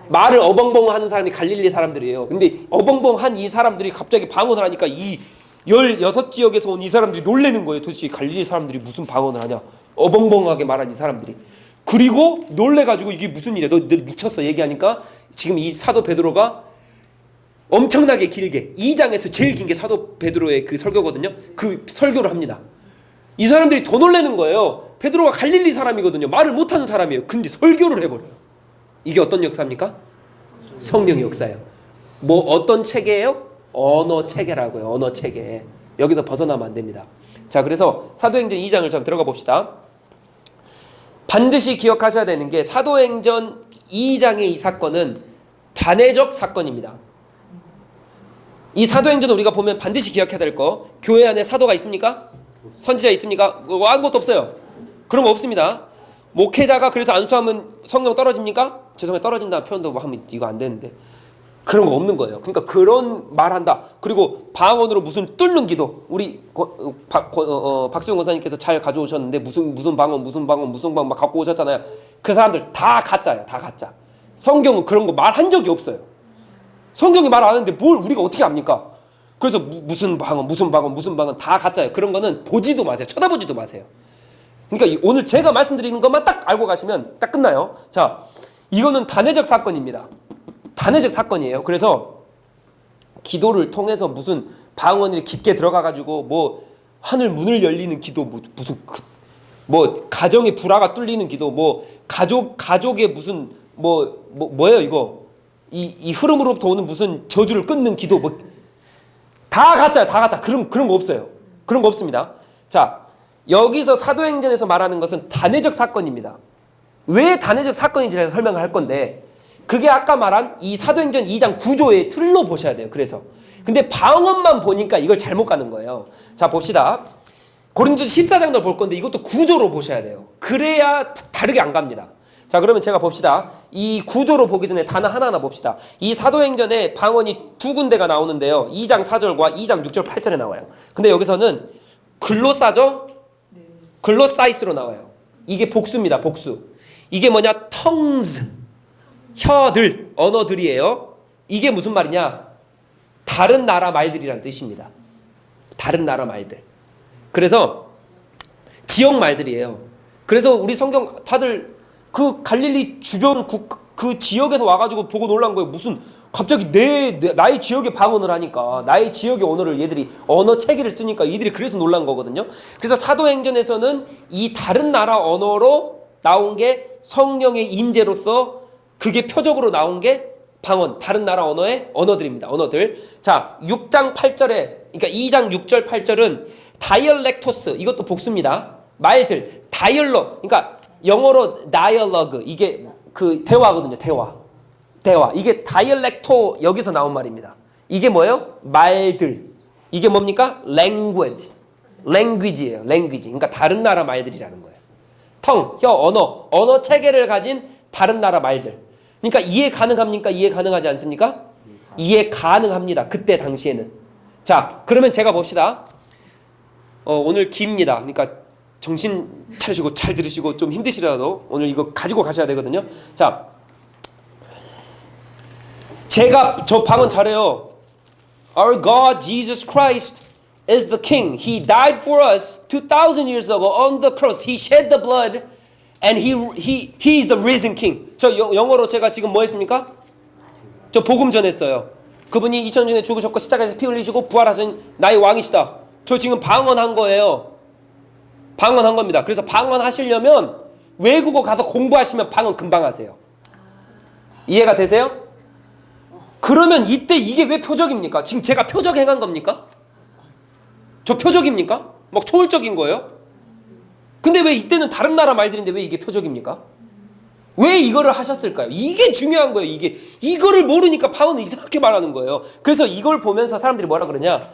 [SPEAKER 1] 말을 어벙벙 하는 사람이 갈릴리 사람들이에요. 근데 어벙벙한 이 사람들이 갑자기 방언을 하니까 이 16지역에서 온 이 사람들이 놀래는 거예요. 도대체 갈릴리 사람들이 무슨 방언을 하냐? 어벙벙하게 말한 이 사람들이. 그리고 놀래가지고 이게 무슨 일이야? 너 미쳤어 얘기하니까 지금 이 사도 베드로가 엄청나게 길게 2장에서 제일 긴 게 사도 베드로의 그 설교거든요. 그 설교를 합니다. 이 사람들이 더 놀라는 거예요. 베드로가 갈릴리 사람이거든요. 말을 못하는 사람이에요. 근데 설교를 해버려요. 이게 어떤 역사입니까? 성령의 역사예요. 뭐 어떤 체계예요? 언어 체계라고요. 언어 체계. 여기서 벗어나면 안 됩니다. 자, 그래서 사도행전 2장을 좀 들어가 봅시다. 반드시 기억하셔야 되는 게 사도행전 2장의 이 사건은 단회적 사건입니다. 이 사도행전을 우리가 보면 반드시 기억해야 될 거, 교회 안에 사도가 있습니까? 선지자 있습니까? 아무것도 없어요. 그런 거 없습니다. 목회자가 그래서 안수하면 성령 떨어집니까? 죄송해요, 떨어진다는 표현도 하면 이거 안 되는데 그런 거 없는 거예요. 그러니까 그런 말한다. 그리고 방언으로 무슨 뚫는 기도, 우리 박수영 권사님께서 잘 가져오셨는데 무슨 방언 막 갖고 오셨잖아요. 그 사람들 다 가짜예요. 다 가짜. 성경은 그런 거 말한 적이 없어요. 성경이 말 안 하는데 뭘 우리가 어떻게 압니까? 그래서 무슨 방언 다 가짜예요. 그런 거는 보지도 마세요. 쳐다보지도 마세요. 그러니까 오늘 제가 말씀드리는 것만 딱 알고 가시면 딱 끝나요. 자, 이거는 단회적 사건입니다. 단회적 사건이에요. 그래서 기도를 통해서 무슨 방언이 깊게 들어가가지고 뭐 하늘 문을 열리는 기도, 뭐 가정의 불화가 뚫리는 기도, 뭐 가족의 무슨 뭐예요 이거 이 흐름으로부터 오는 무슨 저주를 끊는 기도, 뭐 다 가짜요. 다 가짜. 그런 거 없어요. 그런 거 없습니다. 자, 여기서 사도행전에서 말하는 것은 단회적 사건입니다. 왜 단회적 사건인지 설명을 할 건데, 그게 아까 말한 이 사도행전 2장 구조의 틀로 보셔야 돼요. 그래서 근데 방언만 보니까 이걸 잘못 가는 거예요. 자, 봅시다. 고린도서 14장도 볼 건데 이것도 구조로 보셔야 돼요. 그래야 다르게 안 갑니다. 자, 그러면 제가 봅시다. 이 구조로 보기 전에 단어 하나하나 봅시다. 이 사도행전에 방언이 두 군데가 나오는데요. 2장 4절과 2장 6절 8절에 나와요. 근데 여기서는 글로사죠? 글로사이스로 나와요. 이게 복수입니다. 복수. 이게 뭐냐? tongues. 혀들, 언어들이에요. 이게 무슨 말이냐? 다른 나라 말들이란 뜻입니다. 다른 나라 말들. 그래서 지역 말들이에요. 그래서 우리 성경 다들 그 갈릴리 주변 그 지역에서 와가지고 보고 놀란 거예요. 무슨 갑자기 나의 지역의 방언을 하니까, 나의 지역의 언어를 얘들이 언어 체계를 쓰니까 이들이 그래서 놀란 거거든요. 그래서 사도행전에서는 이 다른 나라 언어로 나온 게 성령의 임재로서 그게 표적으로 나온 게 방언, 다른 나라 언어의 언어들입니다. 언어들. 자, 6장 8절에, 그러니까 2장 6절 8절은 다이얼렉토스, 이것도 복수입니다. 말들, 그러니까 영어로 dialogue, 이게 그 대화거든요. 대화. 이게 다이얼렉토, 여기서 나온 말입니다. 이게 뭐예요? 말들. 이게 뭡니까? language예요. language. 그러니까 다른 나라 말들이라는 거예요. 혀, 언어 체계를 가진 다른 나라 말들. 그러니까 이해 가능합니까? 이해 가능하지 않습니까? 이해 가능합니다. 그때 당시에는. 자, 그러면 제가 봅시다. 오늘 깁니다. 그러니까 정신 차리시고 잘 들으시고 좀 힘드시더라도 오늘 이거 가지고 가셔야 되거든요. 자, 저 방언 잘해요. Our God Jesus Christ is the King. He died for us 2,000 years ago on the cross. He shed the blood and he is the risen King. 저 영어로 제가 지금 뭐 했습니까? 저 복음 전했어요. 그분이 2000년 전에 죽으셨고 십자가에서 피 흘리시고 부활하신 나의 왕이시다. 저 지금 방언한 거예요. 방언한 겁니다. 그래서 방언하시려면 외국어 가서 공부하시면 방언 금방 하세요. 이해가 되세요? 그러면 이때 이게 왜 표적입니까? 지금 제가 표적 행한 겁니까? 저 표적입니까? 막 초월적인 거예요? 근데 왜 이때는 다른 나라 말들인데 왜 이게 표적입니까? 왜 이거를 하셨을까요? 이게 중요한 거예요. 이거를 모르니까 방언을 이상하게 말하는 거예요. 그래서 이걸 보면서 사람들이 뭐라 그러냐?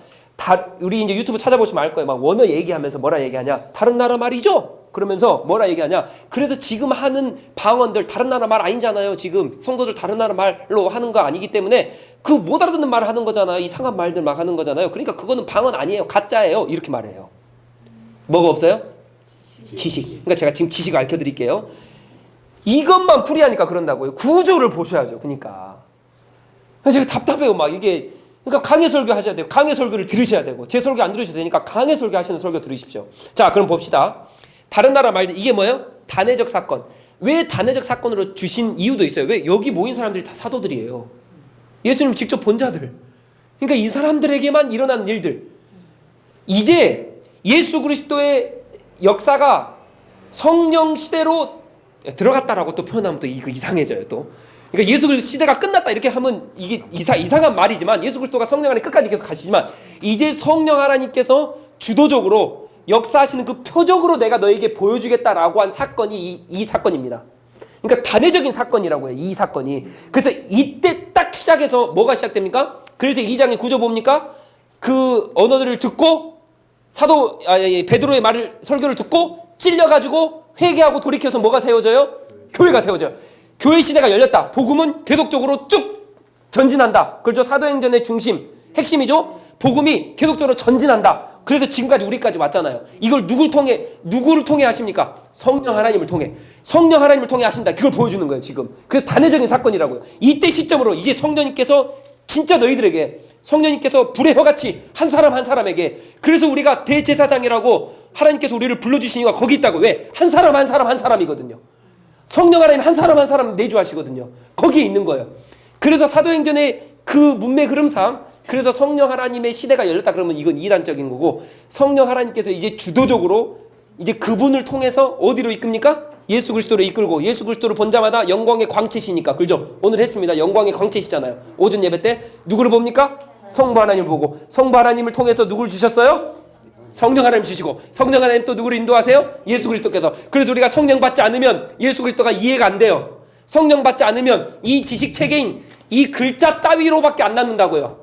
[SPEAKER 1] 우리 이제 유튜브 찾아보시면 알 거예요. 막 원어 얘기하면서 뭐라 얘기하냐? 다른 나라 말이죠? 그러면서 뭐라 얘기하냐? 그래서 지금 하는 방언들 다른 나라 말 아니잖아요. 지금 성도들 다른 나라 말로 하는 거 아니기 때문에 그 못 알아듣는 말을 하는 거잖아요. 이상한 말들 막 하는 거잖아요. 그러니까 그거는 방언 아니에요. 가짜예요. 이렇게 말해요. 뭐가 없어요? 지식. 그러니까 제가 지금 지식을 알려드릴게요. 이것만 풀이하니까 그런다고요. 구조를 보셔야죠. 그러니까 제가 답답해요. 막 이게. 그러니까 강해 설교 하셔야 돼요. 강해 설교를 들으셔야 되고, 제 설교 안 들으셔도 되니까 강해 설교 하시는 설교 들으십시오. 자, 그럼 봅시다. 다른 나라 말들, 이게 뭐예요? 단회적 사건. 왜 단회적 사건으로 주신 이유도 있어요. 왜? 여기 모인 사람들이 다 사도들이에요. 예수님 직접 본 자들. 그러니까 이 사람들에게만 일어난 일들. 이제 예수 그리스도의 역사가 성령 시대로 들어갔다라고 또 표현하면 또 이거 이상해져요. 또 그러니까 예수 그리스도 시대가 끝났다 이렇게 하면 이게 이상한 말이지만, 예수 그리스도가 성령 안에 끝까지 계속 가시지만, 이제 성령 하나님께서 주도적으로 역사하시는 그 표적으로 내가 너에게 보여주겠다라고 한 사건이 이 사건입니다. 그러니까 단회적인 사건이라고 해요, 이 사건이. 그래서 이때 딱 시작해서 뭐가 시작됩니까? 그래서 2장의 구조 봅니까? 그 언어들을 듣고 베드로의 말을, 설교를 듣고 찔려가지고 회개하고 돌이켜서 뭐가 세워져요? 교회가 세워져요. 교회 시대가 열렸다. 복음은 계속적으로 쭉 전진한다. 그렇죠? 사도행전의 중심, 핵심이죠? 복음이 계속적으로 전진한다. 그래서 지금까지 우리까지 왔잖아요. 이걸 누구를 통해 하십니까? 성령 하나님을 통해. 성령 하나님을 통해 하신다. 그걸 보여주는 거예요, 지금. 그래서 단회적인 사건이라고요. 이때 시점으로 이제 성령님께서 진짜 너희들에게, 성령님께서 불의 혀같이 한 사람 한 사람에게, 그래서 우리가 대제사장이라고 하나님께서 우리를 불러주신 이유가 거기 있다고. 왜? 한 사람 한 사람 한 사람이거든요. 성령 하나님 한 사람 한 사람 내주하시거든요. 거기에 있는 거예요. 그래서 사도행전의 그 문맥 흐름상, 그래서 성령 하나님의 시대가 열렸다 그러면 이건 이단적인 거고, 성령 하나님께서 이제 주도적으로 이제 그분을 통해서 어디로 이끕니까? 예수 그리스도로 이끌고, 예수 그리스도를 본 자마다 영광의 광채시니까. 그죠? 오늘 했습니다. 영광의 광채시잖아요. 오전 예배 때 누구를 봅니까? 성부 하나님을 보고, 성부 하나님을 통해서 누구를 주셨어요? 성령 하나님 주시고, 성령 하나님 또 누구를 인도하세요? 예수 그리스도께서. 그래서 우리가 성령 받지 않으면 예수 그리스도가 이해가 안 돼요. 성령 받지 않으면 이 지식 체계인 이 글자 따위로밖에 안 남는다고요.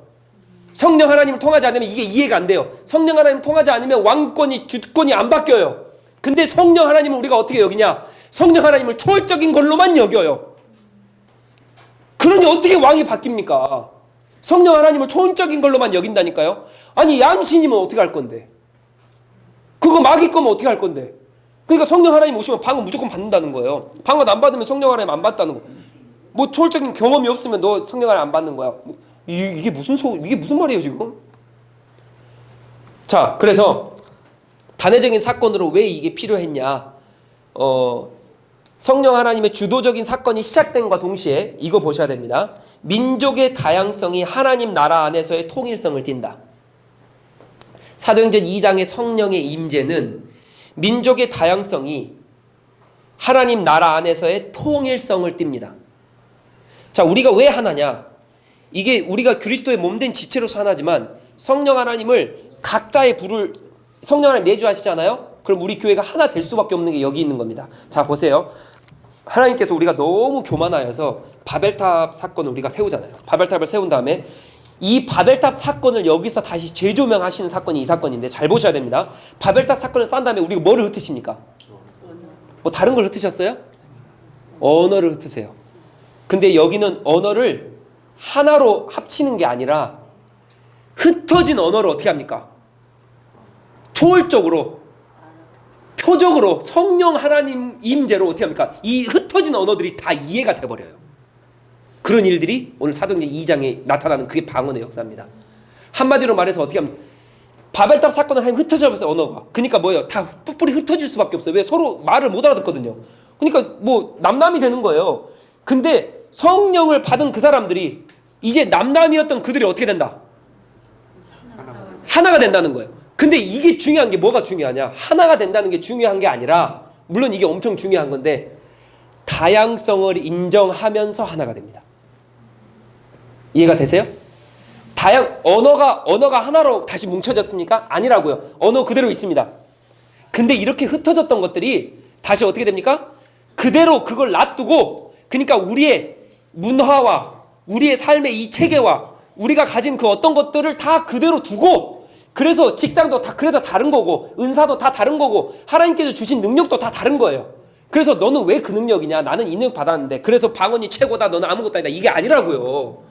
[SPEAKER 1] 성령 하나님을 통하지 않으면 이게 이해가 안 돼요. 성령 하나님을 통하지 않으면 왕권이, 주권이 안 바뀌어요. 근데 성령 하나님을 우리가 어떻게 여기냐? 성령 하나님을 초월적인 걸로만 여겨요. 그러니 어떻게 왕이 바뀝니까? 성령 하나님을 초월적인 걸로만 여긴다니까요. 아니 양신이면 어떻게 할 건데? 그거 마귀 거면 어떻게 할 건데? 그러니까 성령 하나님 오시면 방은 무조건 받는다는 거예요. 방은 안 받으면 성령 하나님 안 받다는 거. 뭐 초월적인 경험이 없으면 너 성령 하나님 안 받는 거야. 이게 무슨 말이에요 지금? 자, 그래서 단회적인 사건으로 왜 이게 필요했냐? 성령 하나님의 주도적인 사건이 시작된과 동시에 이거 보셔야 됩니다. 민족의 다양성이 하나님 나라 안에서의 통일성을 띈다. 사도행전 2장의 성령의 임재는 민족의 다양성이 하나님 나라 안에서의 통일성을 띱니다. 자, 우리가 왜 하나냐? 이게 우리가 그리스도의 몸된 지체로서 하나지만, 성령 하나님을 각자의 부를 성령 하나님 내주하시잖아요. 그럼 우리 교회가 하나 될 수밖에 없는 게 여기 있는 겁니다. 자, 보세요. 하나님께서 우리가 너무 교만하여서 바벨탑 사건을 우리가 세우잖아요. 바벨탑을 세운 다음에 이 바벨탑 사건을 여기서 다시 재조명하시는 사건이 이 사건인데, 잘 보셔야 됩니다. 바벨탑 사건을 쌓은 다음에 우리가 뭐를 흩으십니까? 뭐 다른 걸 흩으셨어요? 언어를 흩으세요. 근데 여기는 언어를 하나로 합치는 게 아니라 흩어진 언어를 어떻게 합니까? 초월적으로, 표적으로 성령 하나님 임재로 어떻게 합니까? 이 흩어진 언어들이 다 이해가 돼버려요. 그런 일들이 오늘 사도행전 2장에 나타나는 그게 방언의 역사입니다. 한마디로 말해서 어떻게 하면, 바벨탑 사건을 하면 흩어져 버렸어요, 언어가. 그러니까 뭐예요? 다 뿔뿔이 흩어질 수밖에 없어요. 왜? 서로 말을 못 알아듣거든요. 그러니까 뭐 남남이 되는 거예요. 근데 성령을 받은 그 사람들이 이제 남남이었던 그들이 어떻게 된다? 하나가 된다는 거예요. 근데 이게 중요한 게 뭐가 중요하냐? 하나가 된다는 게 중요한 게 아니라, 물론 이게 엄청 중요한 건데, 다양성을 인정하면서 하나가 됩니다. 이해가 되세요? 언어가 하나로 다시 뭉쳐졌습니까? 아니라고요. 언어 그대로 있습니다. 근데 이렇게 흩어졌던 것들이 다시 어떻게 됩니까? 그대로 그걸 놔두고, 그러니까 우리의 문화와 우리의 삶의 이 체계와 우리가 가진 그 어떤 것들을 다 그대로 두고, 그래서 직장도 다 그래서 다른 거고, 은사도 다 다른 거고, 하나님께서 주신 능력도 다 다른 거예요. 그래서 너는 왜 그 능력이냐? 나는 이 능력 받았는데 그래서 방언이 최고다, 너는 아무것도 아니다, 이게 아니라고요.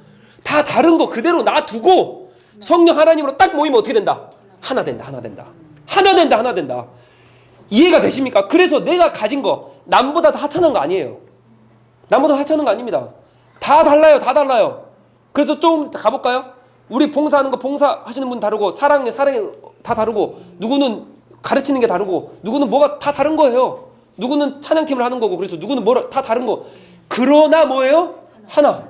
[SPEAKER 1] 다 다른 거 그대로 놔두고 성령 하나님으로 딱 모이면 어떻게 된다? 하나 된다. 하나 된다. 이해가 되십니까? 그래서 내가 가진 거 남보다 다 하찮은 거 아니에요. 남보다 하찮은 거 아닙니다. 다 달라요. 그래서 좀 가볼까요? 우리 봉사하는 거, 봉사하시는 분 다르고, 사랑이 다 다르고, 누구는 가르치는 게 다르고, 누구는 뭐가 다 다른 거예요. 누구는 찬양팀을 하는 거고, 그래서 누구는 뭐라 다 다른 거. 그러나 뭐예요? 하나.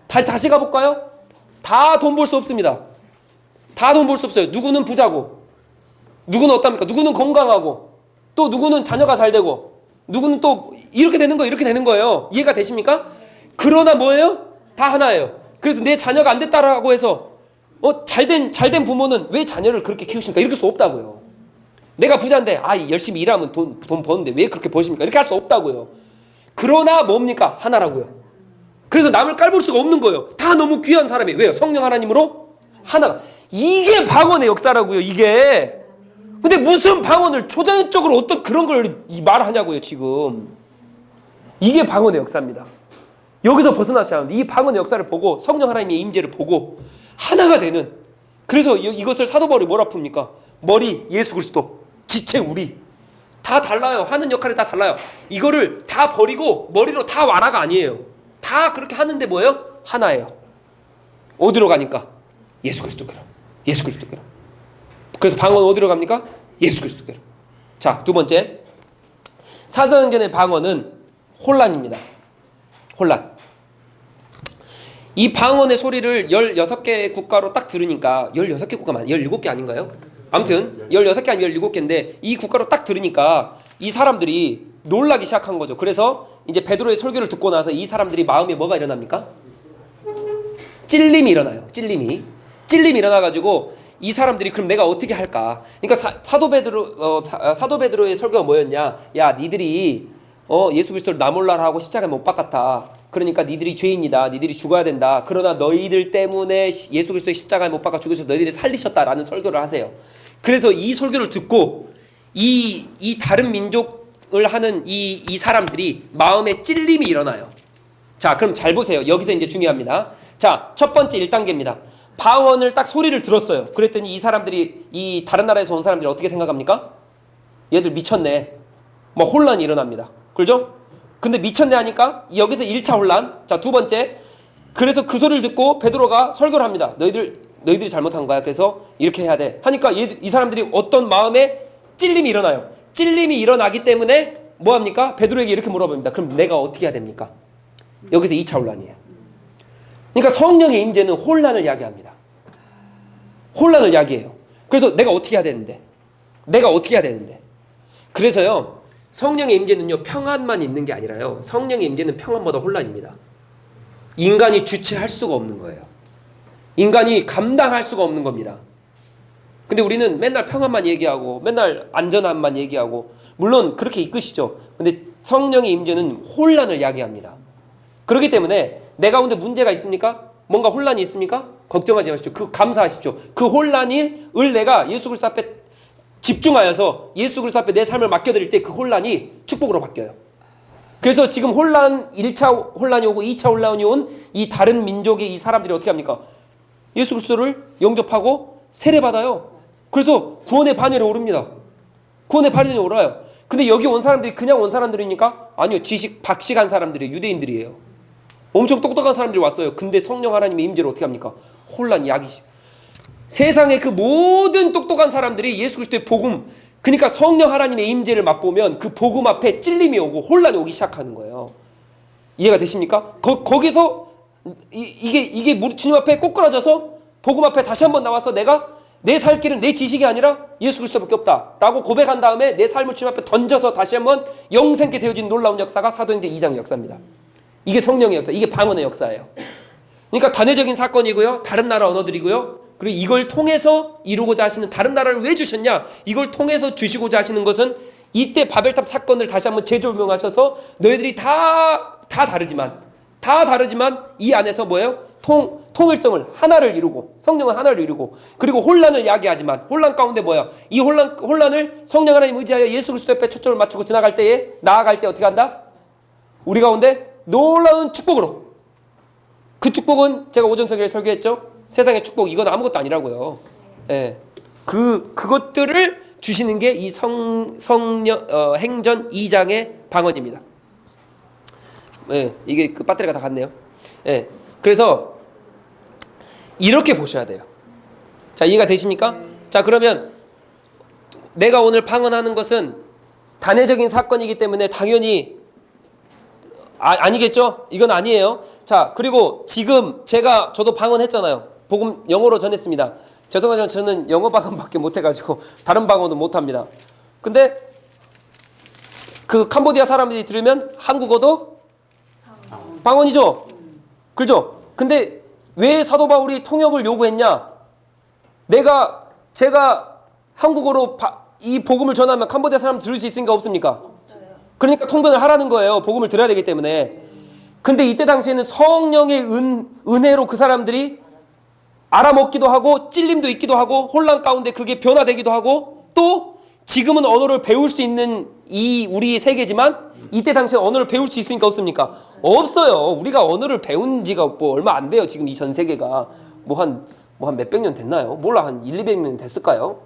[SPEAKER 1] 다시 가볼까요? 다 돈 벌 수 없습니다. 다 돈 벌 수 없어요. 누구는 부자고, 누구는 어떻습니까? 누구는 건강하고, 또 누구는 자녀가 잘 되고, 누구는 또 이렇게 되는 거예요. 이렇게 되는 거예요. 이해가 되십니까? 그러나 뭐예요? 다 하나예요. 그래서 내 자녀가 안 됐다라고 해서 잘된 부모는 왜 자녀를 그렇게 키우십니까? 이럴 수 없다고요. 내가 부자인데 열심히 일하면 돈 버는데 왜 그렇게 버십니까? 이렇게 할 수 없다고요. 그러나 뭡니까? 하나라고요. 그래서 남을 깔볼 수가 없는 거예요. 다 너무 귀한 사람이. 왜요? 성령 하나님으로 하나가. 이게 방언의 역사라고요. 이게. 근데 무슨 방언을 초자연적으로 어떤 그런 걸 말하냐고요 지금. 이게 방언의 역사입니다. 여기서 벗어나셔야 하는데, 이 방언의 역사를 보고 성령 하나님의 임재를 보고 하나가 되는. 그래서 이것을 사도 바울이 뭐라 풉니까? 머리 예수 그리스도, 지체 우리. 다 달라요. 하는 역할이 다 달라요. 이거를 다 버리고 머리로 다 와라가 아니에요. 다 그렇게 하는데 뭐예요? 하나예요. 어디로 가니까? 예수 그리스도께로. 예수 그리스도께로. 그래서 방언 어디로 갑니까? 예수 그리스도께로. 자, 두 번째, 사도행전의 방언은 혼란입니다. 혼란. 이 방언의 소리를 16개 국가로 딱 들으니까, 16개 국가만 17개 아닌가요? 아무튼 16개 아니면 17개인데 이 국가로 딱 들으니까 이 사람들이 놀라기 시작한 거죠. 그래서 이제 베드로의 설교를 듣고 나서 이 사람들이 마음에 뭐가 일어납니까? 찔림이 일어나요. 찔림이 일어나가지고 이 사람들이 그럼 내가 어떻게 할까? 그러니까 사도 베드로의 설교가 뭐였냐? 야, 니들이 예수 그리스도를 나 몰라라 하고 십자가에 못 박았다. 그러니까 니들이 죄인이다. 니들이 죽어야 된다. 그러나 너희들 때문에 예수 그리스도의 십자가에 못 박아 죽으셔서 너희들이 살리셨다라는 설교를 하세요. 그래서 이 설교를 듣고 이 다른 민족을 하는 이 사람들이 마음에 찔림이 일어나요. 자, 그럼 잘 보세요. 여기서 이제 중요합니다. 자, 첫 번째 1단계입니다. 방언을 딱 소리를 들었어요. 그랬더니 이 사람들이, 이 다른 나라에서 온 사람들이 어떻게 생각합니까? 얘들 미쳤네. 뭐 혼란이 일어납니다. 그렇죠? 근데 미쳤네 하니까 여기서 1차 혼란. 자, 두 번째. 그래서 그 소리를 듣고 베드로가 설교를 합니다. 너희들이 잘못한 거야. 그래서 이렇게 해야 돼. 하니까 이 사람들이 어떤 마음에 찔림이 일어나요. 찔림이 일어나기 때문에 뭐 합니까? 베드로에게 이렇게 물어봅니다. 그럼 내가 어떻게 해야 됩니까? 여기서 2차 혼란이에요. 그러니까 성령의 임재는 혼란을 야기합니다. 혼란을 야기해요. 그래서 내가 어떻게 해야 되는데? 그래서요, 성령의 임재는요, 평안만 있는 게 아니라요, 성령의 임재는 평안보다 혼란입니다. 인간이 주체할 수가 없는 거예요. 인간이 감당할 수가 없는 겁니다. 근데 우리는 맨날 평안만 얘기하고 맨날 안전함만 얘기하고, 물론 그렇게 이끄시죠. 근데 성령의 임재는 혼란을 야기합니다. 그렇기 때문에 내 가운데 문제가 있습니까? 뭔가 혼란이 있습니까? 걱정하지 마십시오. 감사하십시오. 그 혼란을 내가 예수 그리스도 앞에 집중하여서 예수 그리스도 앞에 내 삶을 맡겨드릴 때 그 혼란이 축복으로 바뀌어요. 그래서 지금 1차 혼란이 오고 2차 혼란이 온 이 다른 민족의 이 사람들이 어떻게 합니까? 예수 그리스도를 영접하고 세례받아요. 그래서 구원의 반열에 오릅니다. 구원의 반열에 오라요. 근데 여기 온 사람들이 그냥 온 사람들이니까? 아니요. 박식한 사람들이에요. 유대인들이에요. 엄청 똑똑한 사람들이 왔어요. 근데 성령 하나님의 임재로 어떻게 합니까? 혼란, 야기. 세상의 그 모든 똑똑한 사람들이 예수 그리스도의 복음, 그러니까 성령 하나님의 임재를 맛보면 그 복음 앞에 찔림이 오고 혼란이 오기 시작하는 거예요. 이해가 되십니까? 거기서 이게 주님 앞에 꼬꾸라져서 복음 앞에 다시 한번 나와서 내가 내 살 길은 내 지식이 아니라 예수 그리스도밖에 없다 라고 고백한 다음에 내 삶을 주님 앞에 던져서 다시 한번 영생케 되어진 놀라운 역사가 사도행전 2장의 역사입니다. 이게 성령의 역사, 이게 방언의 역사예요. 그러니까 단회적인 사건이고요, 다른 나라 언어들이고요, 그리고 이걸 통해서 이루고자 하시는, 다른 나라를 왜 주셨냐, 이걸 통해서 주시고자 하시는 것은 이때 바벨탑 사건을 다시 한번 재조명하셔서 너희들이 다 다르지만 이 안에서 뭐예요? 통일성을 하나를 이루고, 성령은 하나를 이루고, 그리고 혼란을 야기하지만 혼란 가운데 뭐야? 이 혼란을 성령 하나님 의지하여 예수 그리스도 옆에 초점을 맞추고 나아갈 때 어떻게 한다? 우리 가운데 놀라운 축복으로. 그 축복은 제가 오전 설교했죠. 세상의 축복, 이건 아무것도 아니라고요. 예. 그것들을 주시는 게 이 행전 2장의 방언입니다. 예. 이게 그 배터리가 다 갔네요. 예. 그래서 이렇게 보셔야 돼요. 자, 이해가 되십니까? 자, 그러면 내가 오늘 방언하는 것은 단회적인 사건이기 때문에 당연히 아니겠죠? 이건 아니에요. 자, 그리고 지금 저도 방언했잖아요. 복음 영어로 전했습니다. 죄송하지만 저는 영어 방언밖에 못해가지고 다른 방언은 못합니다. 근데 그 캄보디아 사람들이 들으면 한국어도 방언이죠. 그렇죠? 근데 왜 사도 바울이 통역을 요구했냐? 제가 한국어로 이 복음을 전하면 캄보디아 사람 들을 수 있으니까 없습니까? 그러니까 통변을 하라는 거예요. 복음을 들어야 되기 때문에. 근데 이때 당시에는 성령의 은혜로 그 사람들이 알아먹기도 하고 찔림도 있기도 하고 혼란 가운데 그게 변화되기도 하고 또 지금은 언어를 배울 수 있는 이 우리 세계지만 이때 당시에 언어를 배울 수 있으니까 없습니까? 없어요. 우리가 언어를 배운 지가 뭐 얼마 안 돼요. 지금 이 전 세계가 뭐 한 몇백 년 됐나요? 몰라. 한 1,200년 됐을까요?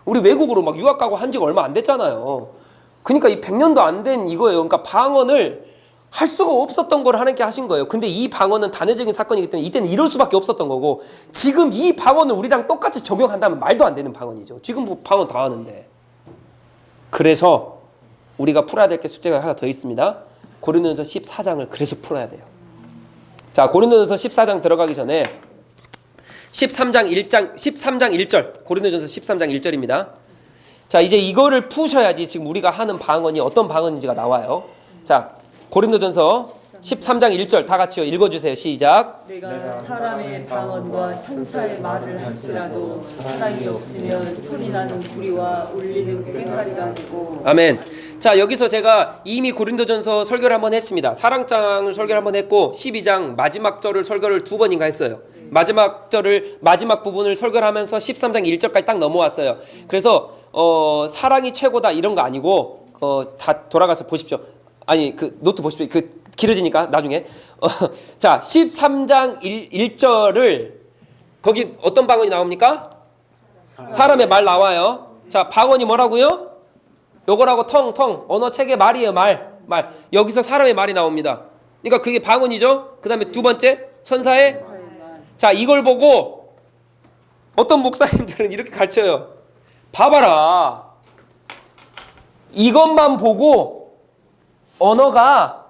[SPEAKER 1] 우리 외국으로 막 유학 가고 한 지가 얼마 안 됐잖아요. 그러니까 이 100년도 안 된 이거예요. 그러니까 방언을 할 수가 없었던 걸 하나님께 하신 거예요. 근데 이 방언은 단회적인 사건이기 때문에 이때는 이럴 수밖에 없었던 거고 지금 이 방언을 우리랑 똑같이 적용한다면 말도 안 되는 방언이죠. 지금 뭐 방언 다 하는데. 그래서 우리가 풀어야 될 게 숙제가 하나 더 있습니다. 고린도전서 14장을 그래서 풀어야 돼요. 자, 고린도전서 14장 들어가기 전에 13장 1절 고린도전서 13장 1절입니다. 자, 이제 이거를 푸셔야지 지금 우리가 하는 방언이 어떤 방언인지가 나와요. 자, 고린도전서 13장 1절 다 같이요. 읽어주세요. 시작.
[SPEAKER 3] 내가 사람의 방언과 천사의 말을 할지라도 사랑이 없으면 소리나는 구리와 울리는 꽹과리가 아니고. 아멘.
[SPEAKER 1] 자, 여기서 제가 이미 고린도전서 설교를 한번 했습니다. 사랑장을 설교를 한번 했고 12장 마지막 절을 설교를 2번인가 했어요. 마지막 부분을 설교를 하면서 13장 1절까지 딱 넘어왔어요. 그래서 사랑이 최고다 이런 거 아니고 다 돌아가서 보십시오. 아니 그 노트 보십시오. 그 길어지니까 나중에 자 13장 1절을 거기 어떤 방언이 나옵니까? 사람의 말 나와요. 자, 방언이 뭐라고요? 요거라고 텅 언어 체계 말이에요. 말 여기서 사람의 말이 나옵니다. 그러니까 그게 방언이죠. 그 다음에 두 번째 천사의 자, 이걸 보고 어떤 목사님들은 이렇게 가르쳐요. 봐봐라, 이것만 보고 언어가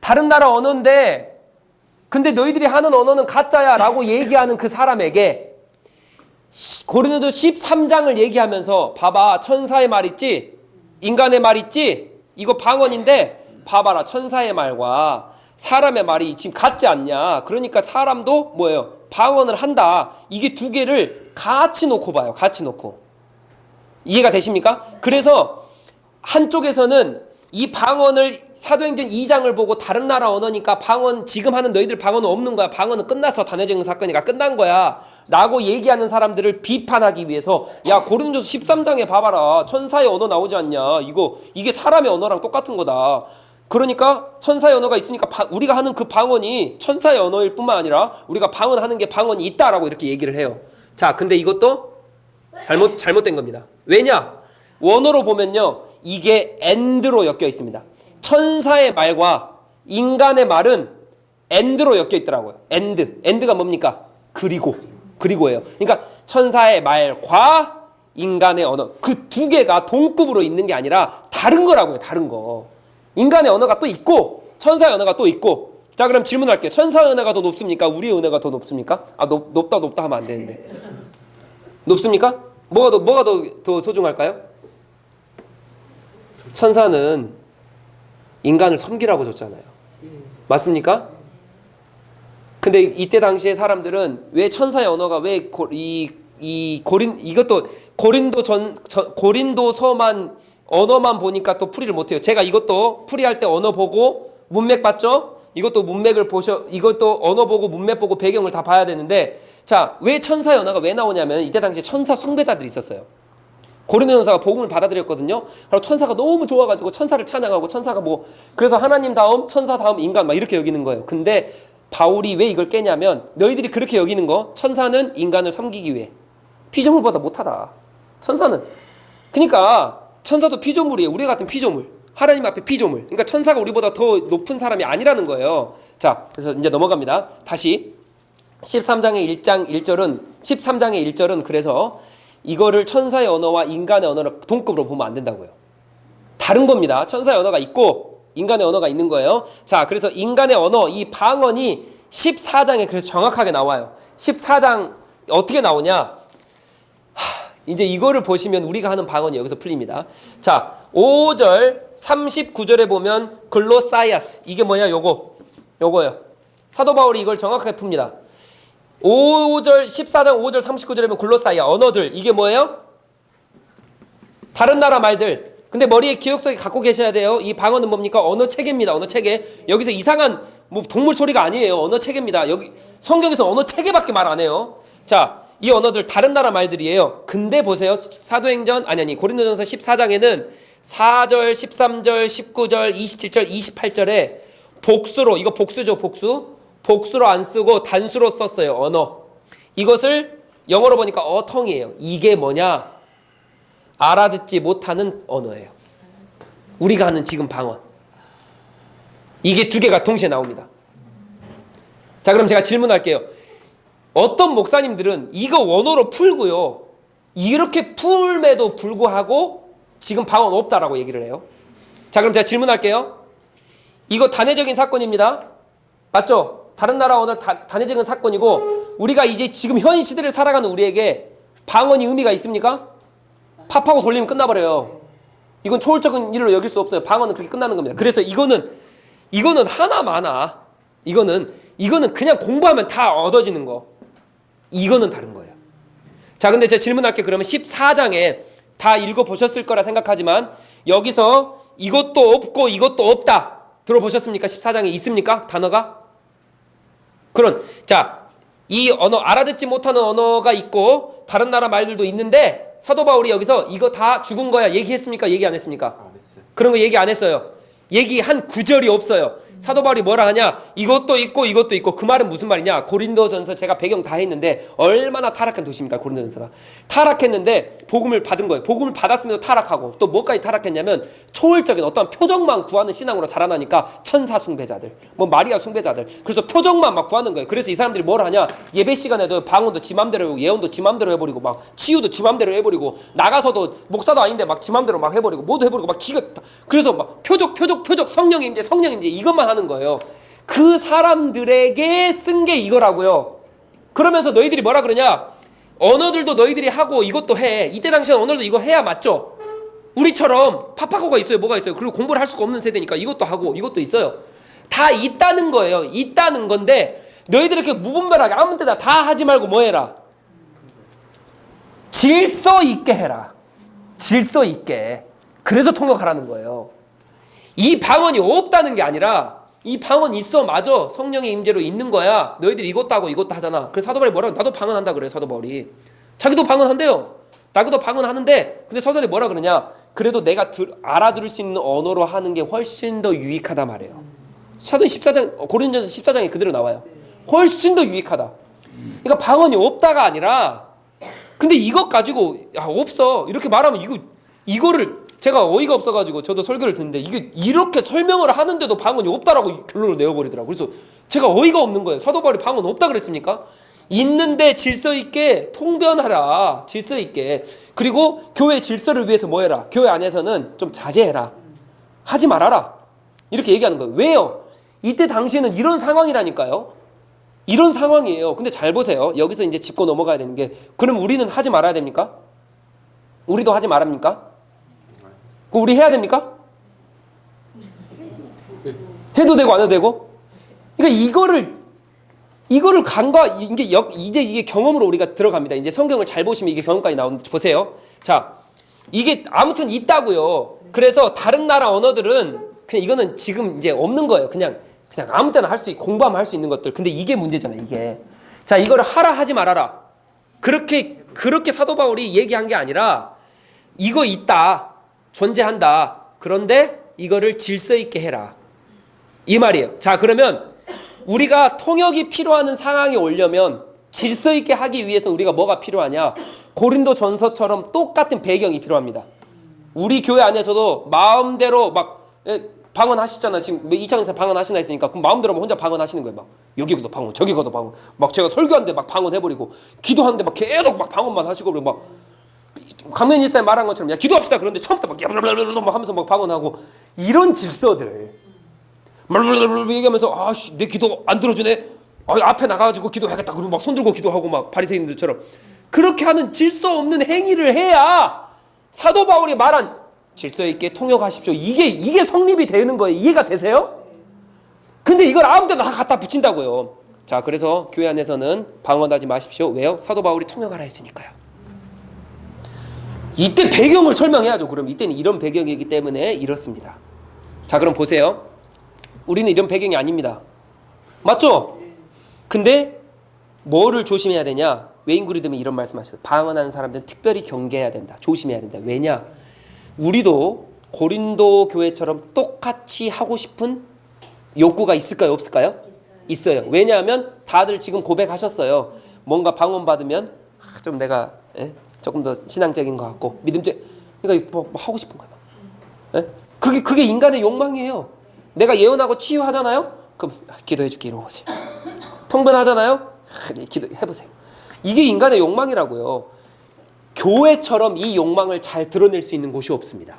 [SPEAKER 1] 다른 나라 언어인데 근데 너희들이 하는 언어는 가짜야 라고 얘기하는 그 사람에게 고린도서 13장을 얘기하면서 봐봐, 천사의 말 있지, 인간의 말 있지, 이거 방언인데 봐봐라, 천사의 말과 사람의 말이 지금 같지 않냐. 그러니까 사람도 뭐예요? 방언을 한다. 이게 두 개를 같이 놓고 봐요. 같이 놓고. 이해가 되십니까? 그래서 한쪽에서는 이 방언을 사도행전 2장을 보고 다른 나라 언어니까 방언, 지금 하는 너희들 방언은 없는 거야. 방언은 끝났어. 단회적인 사건이니까 끝난 거야. 라고 얘기하는 사람들을 비판하기 위해서 야, 고린도서 13장에 봐봐라. 천사의 언어 나오지 않냐. 이게 사람의 언어랑 똑같은 거다. 그러니까 천사의 언어가 있으니까 우리가 하는 그 방언이 천사의 언어일 뿐만 아니라 우리가 방언하는 게 방언이 있다라고 이렇게 얘기를 해요. 자, 근데 이것도 잘못된 겁니다. 왜냐? 원어로 보면요, 이게 and로 엮여 있습니다. 천사의 말과 인간의 말은 and로 엮여 있더라고요. and가 뭡니까? 그리고예요. 그러니까 천사의 말과 인간의 언어, 그 두 개가 동급으로 있는 게 아니라 다른 거라고요. 다른 거. 인간의 언어가 또 있고 천사의 언어가 또 있고. 자, 그럼 질문할게요. 천사의 언어가 더 높습니까? 우리의 언어가 더 높습니까? 높다 하면 안 되는데. 높습니까? 뭐가 더 소중할까요? 천사는 인간을 섬기라고 줬잖아요. 맞습니까? 근데 이때 당시에 사람들은 왜 천사의 언어가 왜 이것도 고린도서만 언어만 보니까 또 풀이를 못해요. 제가 이것도 풀이할 때 언어 보고 문맥 봤죠? 이것도 언어 보고 문맥 보고 배경을 다 봐야 되는데, 자, 왜 천사의 언어가 왜 나오냐면 이때 당시에 천사 숭배자들이 있었어요. 고린도 전사가 복음을 받아들였거든요. 그리고 천사가 너무 좋아가지고 천사를 찬양하고 천사가 그래서 하나님 다음 천사 다음 인간 막 이렇게 여기는 거예요. 근데 바울이 왜 이걸 깨냐면 너희들이 그렇게 여기는 거, 천사는 인간을 섬기기 위해 피조물보다 못하다. 천사는. 그러니까 천사도 피조물이에요. 우리 같은 피조물. 하나님 앞에 피조물. 그러니까 천사가 우리보다 더 높은 사람이 아니라는 거예요. 자, 그래서 이제 넘어갑니다. 다시 13장의 1절은 그래서 이거를 천사의 언어와 인간의 언어를 동급으로 보면 안 된다고요. 다른 겁니다. 천사의 언어가 있고 인간의 언어가 있는 거예요. 자, 그래서 인간의 언어, 이 방언이 14장에 그래서 정확하게 나와요. 14장 어떻게 나오냐? 이제 이거를 보시면 우리가 하는 방언이 여기서 풀립니다. 자, 5절 39절에 보면 글로사이아스, 이게 뭐냐? 요거예요. 사도 바울이 이걸 정확하게 풉니다. 5절 14장 5절 39절에 보면 글로사이아, 언어들, 이게 뭐예요? 다른 나라 말들. 근데 머리에 기억 속에 갖고 계셔야 돼요. 이 방언은 뭡니까? 언어 체계입니다. 언어 체계. 여기서 이상한 뭐 동물 소리가 아니에요. 언어 체계입니다. 여기 성경에서 언어 체계밖에 말 안 해요. 자, 이 언어들 다른 나라 말들이에요. 근데 보세요. 사도행전 고린도전서 14장에는 4절, 13절, 19절, 27절, 28절에 복수로, 이거 복수죠, 복수로 안 쓰고 단수로 썼어요. 언어. 이것을 영어로 보니까 어텅이에요. 이게 뭐냐? 알아듣지 못하는 언어예요. 우리가 하는 지금 방언. 이게 두 개가 동시에 나옵니다. 자, 그럼 제가 질문할게요. 어떤 목사님들은 이거 원어로 풀고요, 이렇게 풀매도 불구하고 지금 방언 없다라고 얘기를 해요. 자, 그럼 제가 질문할게요. 이거 단회적인 사건입니다. 맞죠? 다른 나라 언어 단회적인 사건이고, 우리가 이제 지금 현 시대를 살아가는 우리에게 방언이 의미가 있습니까? 팝하고 돌리면 끝나버려요. 이건 초월적인 일로 여길 수 없어요. 방언은 그렇게 끝나는 겁니다. 그래서 이거는 하나마나, 이거는 그냥 공부하면 다 얻어지는 거. 이거는 다른 거예요. 자, 근데 제가 질문할게요. 그러면 14장에 다 읽어보셨을 거라 생각하지만 여기서 이것도 없고 이것도 없다 들어보셨습니까? 14장에 있습니까? 단어가? 자, 이 언어, 알아듣지 못하는 언어가 있고 다른 나라 말들도 있는데 사도 바울이 여기서 이거 다 죽은 거야 얘기했습니까? 얘기 안 했습니까? 그런 거 얘기 안 했어요. 얘기한 구절이 없어요. 사도 바울이 뭐라 하냐? 이것도 있고 이것도 있고. 그 말은 무슨 말이냐? 고린도전서 제가 배경 다 했는데 얼마나 타락한 도시입니까? 고린도전서가 타락했는데 복음을 받은 거예요. 복음을 받았으면서 타락하고 또 뭐까지 타락했냐면 초월적인 어떠한 표적만 구하는 신앙으로 자라나니까 천사 숭배자들, 뭐 마리아 숭배자들, 그래서 표적만 막 구하는 거예요. 그래서 이 사람들이 뭘 하냐? 예배 시간에도 방언도 지 맘대로 해버리고 예언도 지 맘대로 해버리고 막 치유도 지 맘대로 해버리고 나가서도 목사도 아닌데 막 지 맘대로 막 해버리고 모두 해버리고 막 그래서 막 표적 성령의 임재 이것만 하는 거예요. 그 사람들에게 쓴 게 이거라고요. 그러면서 너희들이 뭐라 그러냐? 언어들도 너희들이 하고 이것도 해. 이때 당시엔 언어도 이거 해야 맞죠? 우리처럼 팝하고가 있어요. 뭐가 있어요? 그리고 공부를 할 수가 없는 세대니까 이것도 하고 이것도 있어요. 다 있다는 거예요. 있다는 건데 너희들이 이렇게 무분별하게 아무 데나 다 하지 말고 뭐 해라? 질서 있게 해라. 질서 있게. 그래서 통역하라는 거예요. 이 방언이 없다는 게 아니라 이 방언 있어, 맞아, 성령의 임재로 있는 거야. 너희들이 이것도 하고 이것도 하잖아. 그래서 사도 바울이 뭐라고? 나도 방언한다 그래. 사도 바울이 자기도 방언한대요. 나도 방언하는데 근데 사도 바울이 뭐라 그러냐? 그래도 내가 알아들을 수 있는 언어로 하는 게 훨씬 더 유익하다 말이에요. 사도행 14장 고린도전서 14장에 그대로 나와요. 훨씬 더 유익하다. 그러니까 방언이 없다가 아니라 근데 이것 가지고 없어 이렇게 말하면 이거를 제가 어이가 없어가지고 저도 설교를 듣는데 이게 이렇게 설명을 하는데도 방언이 없다라고 결론을 내어버리더라고요. 그래서 제가 어이가 없는 거예요. 사도 바울이 방언 없다 그랬습니까? 있는데 질서 있게 통변하라. 질서 있게. 그리고 교회 질서를 위해서 뭐 해라? 교회 안에서는 좀 자제해라. 하지 말아라. 이렇게 얘기하는 거예요. 왜요? 이때 당시에는 이런 상황이라니까요. 이런 상황이에요. 근데 잘 보세요. 여기서 이제 짚고 넘어가야 되는 게, 그럼 우리는 하지 말아야 됩니까? 우리도 하지 말합니까? 우리 해야 됩니까? 해도 되고 안 해도 되고? 그러니까 이거를 이제 이게 경험으로 우리가 들어갑니다. 이제 성경을 잘 보시면 이게 경험까지 나오는데 보세요. 자, 이게 아무튼 있다고요. 그래서 다른 나라 언어들은 그냥 이거는 지금 이제 없는 거예요. 그냥 아무 때나 할 수 있고 공부하면 할 수 있는 것들. 근데 이게 문제잖아요. 이게. 자, 이거를 하라 하지 말아라. 그렇게 사도 바울이 얘기한 게 아니라 이거 있다. 존재한다. 그런데 이거를 질서 있게 해라. 이 말이에요. 자, 그러면 우리가 통역이 필요한 상황이 오려면 질서 있게 하기 위해서 우리가 뭐가 필요하냐? 고린도전서처럼 똑같은 배경이 필요합니다. 우리 교회 안에서도 마음대로 막 방언하시잖아. 지금 이창에서 방언하시나 했으니까 그럼 마음대로 혼자 방언하시는 거예요. 막 여기도 방언, 저기도 방언. 막 제가 설교하는데 막 방언 해버리고 기도하는데 막 계속 막 방언만 하시고 막 강면 일사에 말한 것처럼 야 기도합시다 그런데 처음부터 막 하면서 막 방언하고 이런 질서들 얘기하면서 아씨 내 기도 안 들어주네. 앞에 나가가지고 기도해야겠다. 그리고 막 손들고 기도하고 막 바리새인들처럼 그렇게 하는 질서 없는 행위를 해야 사도 바울이 말한 질서 있게 통역하십시오. 이게 성립이 되는 거예요. 이해가 되세요? 근데 이걸 아무데나 다 갖다 붙인다고요. 자, 그래서 교회 안에서는 방언하지 마십시오. 왜요? 사도 바울이 통역하라 했으니까요. 이때 배경을 설명해야죠. 그럼 이때는 이런 배경이기 때문에 이렇습니다. 자, 그럼 보세요. 우리는 이런 배경이 아닙니다. 맞죠? 근데 뭐를 조심해야 되냐? 웨인그리드는 이런 말씀하셨어요. 방언하는 사람들은 특별히 경계해야 된다. 조심해야 된다. 왜냐? 우리도 고린도 교회처럼 똑같이 하고 싶은 욕구가 있을까요? 없을까요? 있어요. 왜냐하면 다들 지금 고백하셨어요. 뭔가 방언 받으면 좀 내가 조금 더 신앙적인 것 같고 믿음적, 그러니까 뭐 하고 싶은 거야. 그게 인간의 욕망이에요. 내가 예언하고 치유하잖아요. 그럼 기도해줄게 이러고 오지. 통변하잖아요. 기도해보세요. 이게 인간의 욕망이라고요. 교회처럼 이 욕망을 잘 드러낼 수 있는 곳이 없습니다.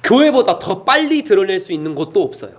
[SPEAKER 1] 교회보다 더 빨리 드러낼 수 있는 곳도 없어요.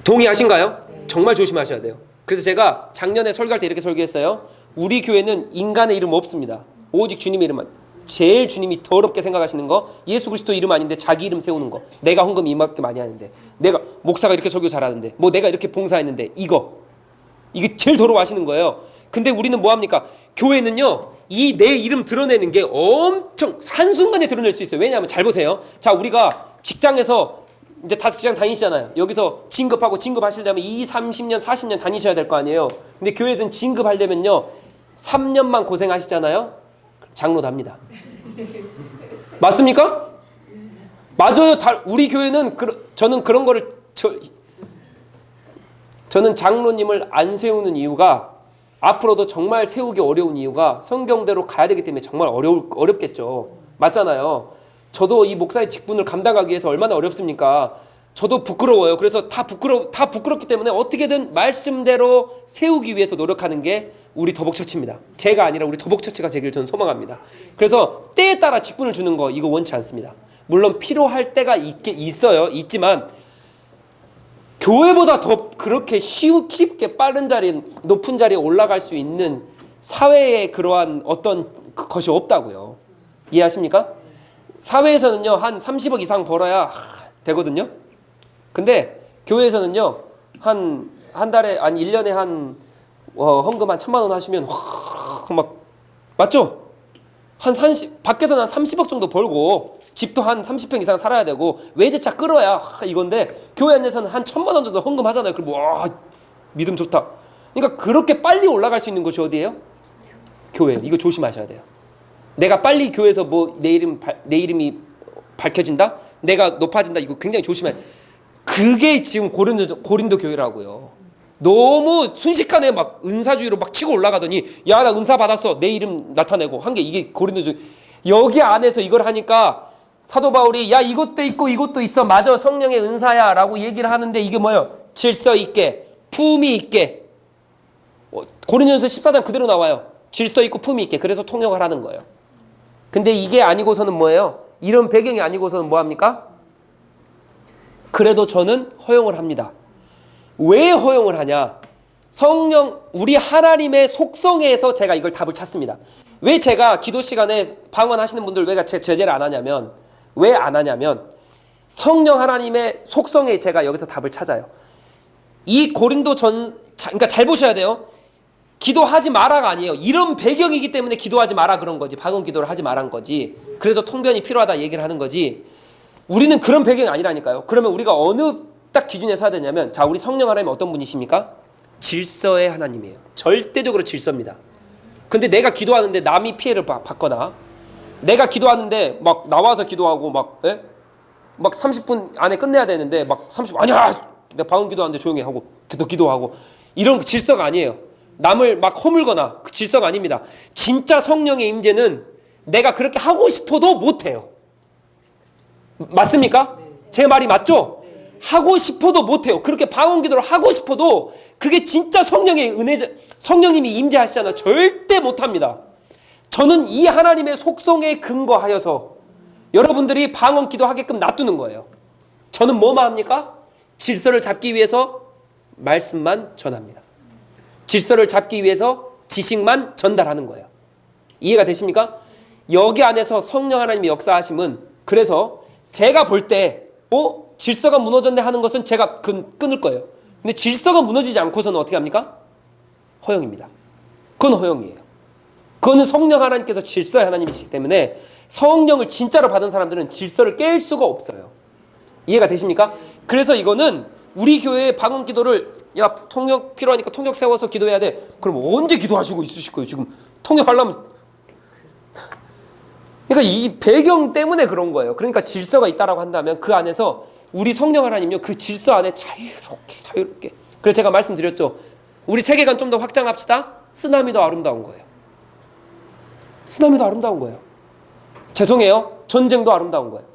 [SPEAKER 1] 동의하신가요? 정말 조심하셔야 돼요. 그래서 제가 작년에 설교할 때 이렇게 설교했어요. 우리 교회는 인간의 이름 없습니다. 오직 주님의 이름만. 제일 주님이 더럽게 생각하시는 거 예수 그리스도 이름 아닌데 자기 이름 세우는 거. 내가 헌금 이만큼 많이 하는데, 내가 목사가 이렇게 설교 잘하는데, 뭐 내가 이렇게 봉사했는데, 이게 제일 더러워하시는 거예요. 근데 우리는 뭐합니까? 교회는요 이 내 이름 드러내는 게 엄청 한순간에 드러낼 수 있어요. 왜냐하면 잘 보세요. 자, 우리가 직장에서 이제 다 직장 다니시잖아요. 여기서 진급하시려면 30년 40년 다니셔야 될 거 아니에요. 근데 교회에서는 진급하려면요 3년만 고생하시잖아요. 장로 답니다. 맞습니까? 맞아요. 우리 교회는 저는 그런 거를 저는 장로님을 안 세우는 이유가, 앞으로도 정말 세우기 어려운 이유가 성경대로 가야 되기 때문에 정말 어렵겠죠. 맞잖아요. 저도 이 목사의 직분을 감당하기 위해서 얼마나 어렵습니까? 저도 부끄러워요. 그래서 다 부끄럽기 때문에 어떻게든 말씀대로 세우기 위해서 노력하는 게 우리 더복처치입니다. 제가 아니라 우리 더복처치가 되길 저는 소망합니다. 그래서 때에 따라 직분을 주는 거 이거 원치 않습니다. 물론 필요할 때가 있지만 교회보다 더 그렇게 쉽게 빠른 자리, 높은 자리에 올라갈 수 있는 사회에 그러한 어떤 것이 없다고요. 이해하십니까? 사회에서는요 한 30억 이상 벌어야 되거든요. 근데 교회에서는요 한 달에 1년에 헌금 한 1,000만 원 하시면 막 맞죠? 밖에서는 한 30억 정도 벌고 집도 한 30평 이상 살아야 되고 외제차 끌어야 이건데, 교회 안에서는 한 1,000만 원 정도 헌금 하잖아요. 그럼 믿음 좋다. 그러니까 그렇게 빨리 올라갈 수 있는 곳이 어디예요? 교회. 이거 조심하셔야 돼요. 내가 빨리 교회에서 뭐 내 이름이 밝혀진다? 내가 높아진다? 이거 굉장히 조심해야 돼요. 그게 지금 고린도 교회라고요. 너무 순식간에 막 은사주의로 막 치고 올라가더니 야 나 은사 받았어 내 이름 나타내고 한 게 이게 고린도주의. 여기 안에서 이걸 하니까 사도 바울이 야 이것도 있고 이것도 있어, 맞아 성령의 은사야 라고 얘기를 하는데 이게 뭐예요? 질서 있게 품위 있게. 고린도전서 14장 그대로 나와요. 질서 있고 품위 있게. 그래서 통역을 하는 거예요. 근데 이게 아니고서는 뭐예요? 이런 배경이 아니고서는 뭐합니까? 그래도 저는 허용을 합니다. 왜 허용을 하냐? 우리 하나님의 속성에서 제가 이걸 답을 찾습니다. 왜 제가 기도 시간에 방언하시는 분들 왜 제재를 안 하냐면, 왜 안 하냐면 성령 하나님의 속성에 제가 여기서 답을 찾아요. 이 그러니까 잘 보셔야 돼요. 기도하지 마라가 아니에요. 이런 배경이기 때문에 기도하지 마라 그런 거지. 방언 기도를 하지 마란 거지. 그래서 통변이 필요하다 얘기를 하는 거지. 우리는 그런 배경이 아니라니까요. 그러면 우리가 어느 딱 기준에서 해야 되냐면, 자, 우리 성령 하나님 어떤 분이십니까? 질서의 하나님이에요. 절대적으로 질서입니다. 근데 내가 기도하는데 남이 피해를 받거나, 내가 기도하는데 막 나와서 기도하고 막 30분 안에 끝내야 되는데 막 30분 아니야 내가 방언 기도하는데 조용히 하고 기도하고, 이런 질서가 아니에요. 남을 막 허물거나 그 질서가 아닙니다. 진짜 성령의 임재는 내가 그렇게 하고 싶어도 못해요. 맞습니까? 제 말이 맞죠? 하고 싶어도 못해요. 그렇게 방언 기도를 하고 싶어도 그게 진짜 성령의 은혜, 성령님이 임재하시잖아요. 절대 못합니다. 저는 이 하나님의 속성에 근거하여서 여러분들이 방언 기도하게끔 놔두는 거예요. 저는 뭐만 합니까? 질서를 잡기 위해서 말씀만 전합니다. 질서를 잡기 위해서 지식만 전달하는 거예요. 이해가 되십니까? 여기 안에서 성령 하나님의 역사하심은, 그래서 제가 볼 때 질서가 무너졌네 하는 것은 제가 끊을 거예요. 근데 질서가 무너지지 않고서는 어떻게 합니까? 허용입니다. 그건 허용이에요. 그거는 성령 하나님께서 질서의 하나님이시기 때문에 성령을 진짜로 받은 사람들은 질서를 깰 수가 없어요. 이해가 되십니까? 그래서 이거는 우리 교회의 방언 기도를, 야, 통역 필요하니까 통역 세워서 기도해야 돼. 그럼 언제 기도하시고 있으실 거예요? 지금 통역하려면. 그러니까 이 배경 때문에 그런 거예요. 그러니까 질서가 있다라고 한다면 그 안에서 우리 성령 하나님요, 그 질서 안에 자유롭게. 그래서 제가 말씀드렸죠. 우리 세계관 좀 더 확장합시다. 쓰나미도 아름다운 거예요. 쓰나미도 아름다운 거예요. 죄송해요. 전쟁도 아름다운 거예요.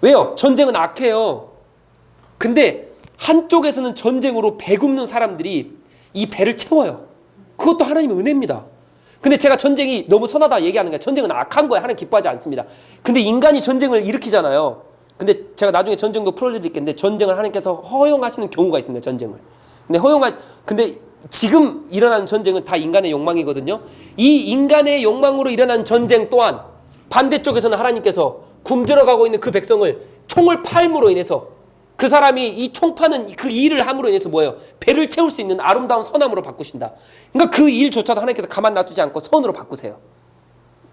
[SPEAKER 1] 왜요? 전쟁은 악해요. 근데 한쪽에서는 전쟁으로 배 굽는 사람들이 이 배를 채워요. 그것도 하나님의 은혜입니다. 근데 제가 전쟁이 너무 선하다 얘기하는 게, 전쟁은 악한 거예요. 하나님 기뻐하지 않습니다. 근데 인간이 전쟁을 일으키잖아요. 근데 제가 나중에 전쟁도 풀어드리겠는데, 전쟁을 하나님께서 허용하시는 경우가 있습니다. 전쟁을. 근데 지금 일어나는 전쟁은 다 인간의 욕망이거든요. 이 인간의 욕망으로 일어난 전쟁 또한 반대쪽에서는 하나님께서 굶주려가고 있는 그 백성을 총을 팔므로 인해서, 그 사람이 이 총 파는 그 일을 함으로 인해서 뭐예요? 배를 채울 수 있는 아름다운 선함으로 바꾸신다. 그러니까 그 일조차도 하나님께서 가만 놔두지 않고 선으로 바꾸세요.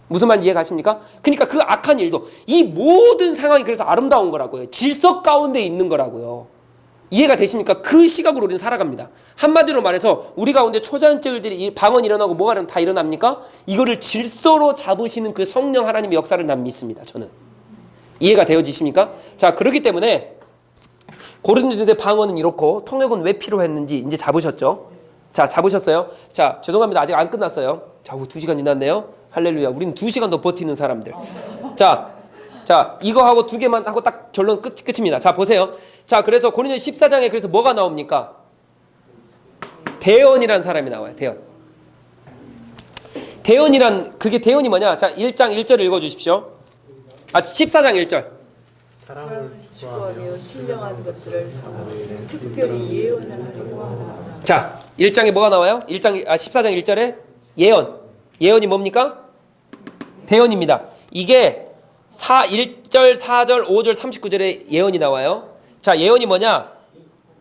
[SPEAKER 1] 무슨 말인지 이해가십니까? 그러니까 그 악한 일도, 이 모든 상황이 그래서 아름다운 거라고요. 질서 가운데 있는 거라고요. 이해가 되십니까? 그 시각으로 우리는 살아갑니다. 한마디로 말해서 우리 가운데 초자연적들이 방언 일어나고 뭐가 다 일어납니까? 이거를 질서로 잡으시는 그 성령 하나님의 역사를 난 믿습니다. 저는. 이해가 되어지십니까? 자, 그렇기 때문에 고린도전서의 방언은 이렇고, 통역은 왜 필요했는지 이제 잡으셨죠? 자, 잡으셨어요? 자, 죄송합니다. 아직 안 끝났어요. 자, 2시간 지났네요. 할렐루야. 우리는 2시간 더 버티는 사람들. 자, 이거 하고 2개만 하고 딱 결론 끝입니다. 자, 보세요. 자, 그래서 고린도전서 14장에 그래서 뭐가 나옵니까? 대언이라는 사람이 나와요. 그게 대언이 뭐냐? 자, 1장 1절 읽어주십시오. 14장 1절.
[SPEAKER 3] 사람을 추구하며 신령한 것들을 사모하며 특별히 예언을 하려고 하나.
[SPEAKER 1] 자, 1장에 뭐가 나와요? 14장 1절에 예언이 뭡니까? 대언입니다. 이게 1절, 4절, 5절, 39절에 예언이 나와요. 자, 예언이 뭐냐?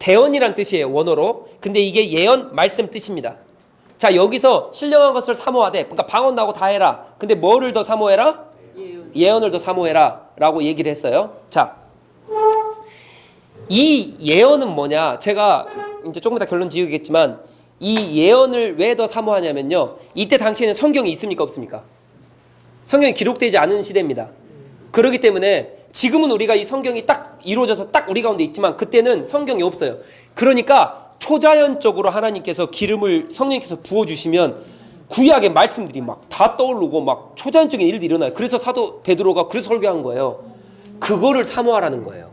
[SPEAKER 1] 대언이란 뜻이에요, 원어로. 근데 이게 예언, 말씀 뜻입니다. 자, 여기서 신령한 것을 사모하되, 그러니까 방언 나고 다 해라. 근데 뭐를 더 사모해라? 예언을 더 사모해라 라고 얘기를 했어요. 자, 이 예언은 뭐냐? 제가 이제 조금 이따 결론 지으겠지만, 이 예언을 왜 더 사모하냐면요, 이때 당시에는 성경이 있습니까, 없습니까? 성경이 기록되지 않은 시대입니다. 그렇기 때문에 지금은 우리가 이 성경이 딱 이루어져서 딱 우리 가운데 있지만, 그때는 성경이 없어요. 그러니까 초자연적으로 하나님께서 기름을 성령님께서 부어주시면 구약의 말씀들이 막 다 떠오르고 막 초자연적인 일들이 일어나요. 그래서 사도 베드로가 그래서 설교한 거예요. 그거를 사모하라는 거예요.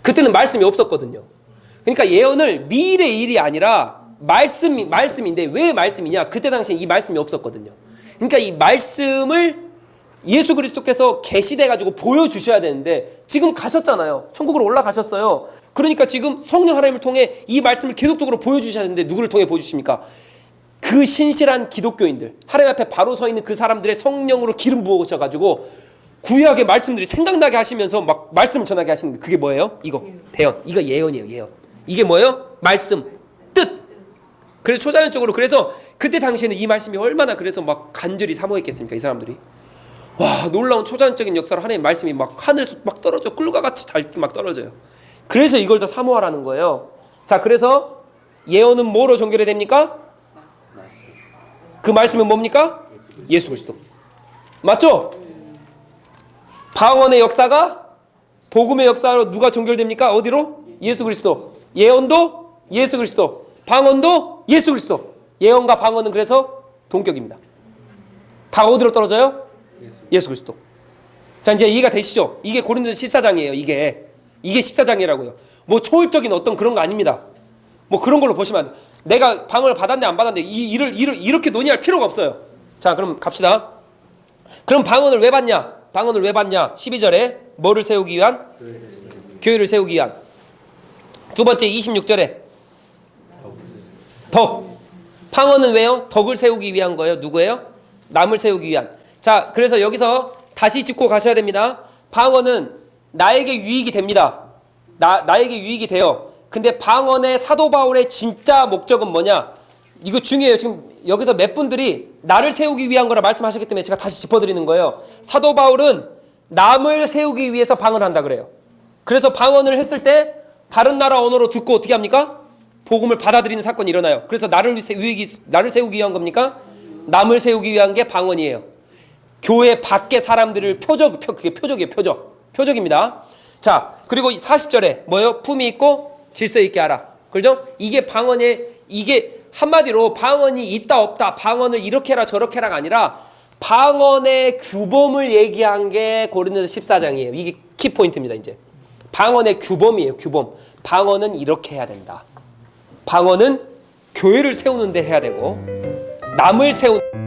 [SPEAKER 1] 그때는 말씀이 없었거든요. 그러니까 예언을 미래의 일이 아니라 말씀인데, 왜 말씀이냐? 그때 당시에 이 말씀이 없었거든요. 그러니까 이 말씀을 예수 그리스도께서 계시돼 가지고 보여주셔야 되는데, 지금 가셨잖아요. 천국으로 올라가셨어요. 그러니까 지금 성령 하나님을 통해 이 말씀을 계속적으로 보여주셔야 되는데, 누구를 통해 보여주십니까? 그 신실한 기독교인들, 하나님 앞에 바로 서 있는 그 사람들의 성령으로 기름 부어주셔가지고 구약의 말씀들이 생각나게 하시면서 막 말씀을 전하게 하시는 게, 그게 뭐예요? 이거 대언, 이거 예언이에요. 예언. 이게 뭐예요? 말씀, 뜻. 그래서 초자연적으로, 그래서 그때 당시에는 이 말씀이 얼마나 그래서 막 간절히 사모했겠습니까, 이 사람들이. 와, 놀라운 초자연적인 역사로 하나님의 말씀이 막 하늘에서 막 떨어져, 꿀과 같이 잘 막 떨어져요. 그래서 이걸 더 사모하라는 거예요. 자, 그래서 예언은 뭐로 종결이 됩니까? 그 말씀은 뭡니까? 예수 그리스도. 맞죠? 방언의 역사가 복음의 역사로 누가 종결됩니까? 어디로? 예수 그리스도. 예언도 예수 그리스도. 방언도 예수 그리스도. 예언과 방언은 그래서 동격입니다. 다 어디로 떨어져요? 예수 그리스도. 자, 이제 이해가 되시죠? 이게 고린도서 14장이에요. 이게 14장이라고요. 뭐 초월적인 어떤 그런 거 아닙니다. 뭐 그런 걸로 보시면 안 돼요. 내가 방언을 받았네 안 받았네 이 일을 이렇게 논의할 필요가 없어요. 자, 그럼 갑시다. 그럼 방언을 왜 받냐? 방언을 왜 받냐? 12절에 뭐를 세우기 위한? 교회를 세우기 위한. 두 번째 26절에 덕. 방언은 왜요? 덕을 세우기 위한 거예요. 누구예요? 남을 세우기 위한. 자, 그래서 여기서 다시 짚고 가셔야 됩니다. 방언은 나에게 유익이 됩니다. 나에게 유익이 돼요. 근데 방언의 사도 바울의 진짜 목적은 뭐냐? 이거 중요해요. 지금 여기서 몇 분들이 나를 세우기 위한 거라 말씀하셨기 때문에 제가 다시 짚어드리는 거예요. 사도 바울은 남을 세우기 위해서 방언을 한다 그래요. 그래서 방언을 했을 때 다른 나라 언어로 듣고 어떻게 합니까? 복음을 받아들이는 사건이 일어나요. 그래서 나를 세우기 위한 겁니까? 남을 세우기 위한 게 방언이에요. 교회 밖의 사람들을 그게 표적이에요. 표적입니다. 자, 그리고 40절에 뭐예요? 품이 있고 질서 있게 하라. 그죠? 이게 이게 한마디로 방언이 있다 없다, 방언을 이렇게 해라 저렇게 해라가 아니라 방언의 규범을 얘기한 게 고린도서 14장이에요. 이게 키포인트입니다. 이제 방언의 규범이에요. 규범. 방언은 이렇게 해야 된다. 방언은 교회를 세우는 데 해야 되고 남을 세우는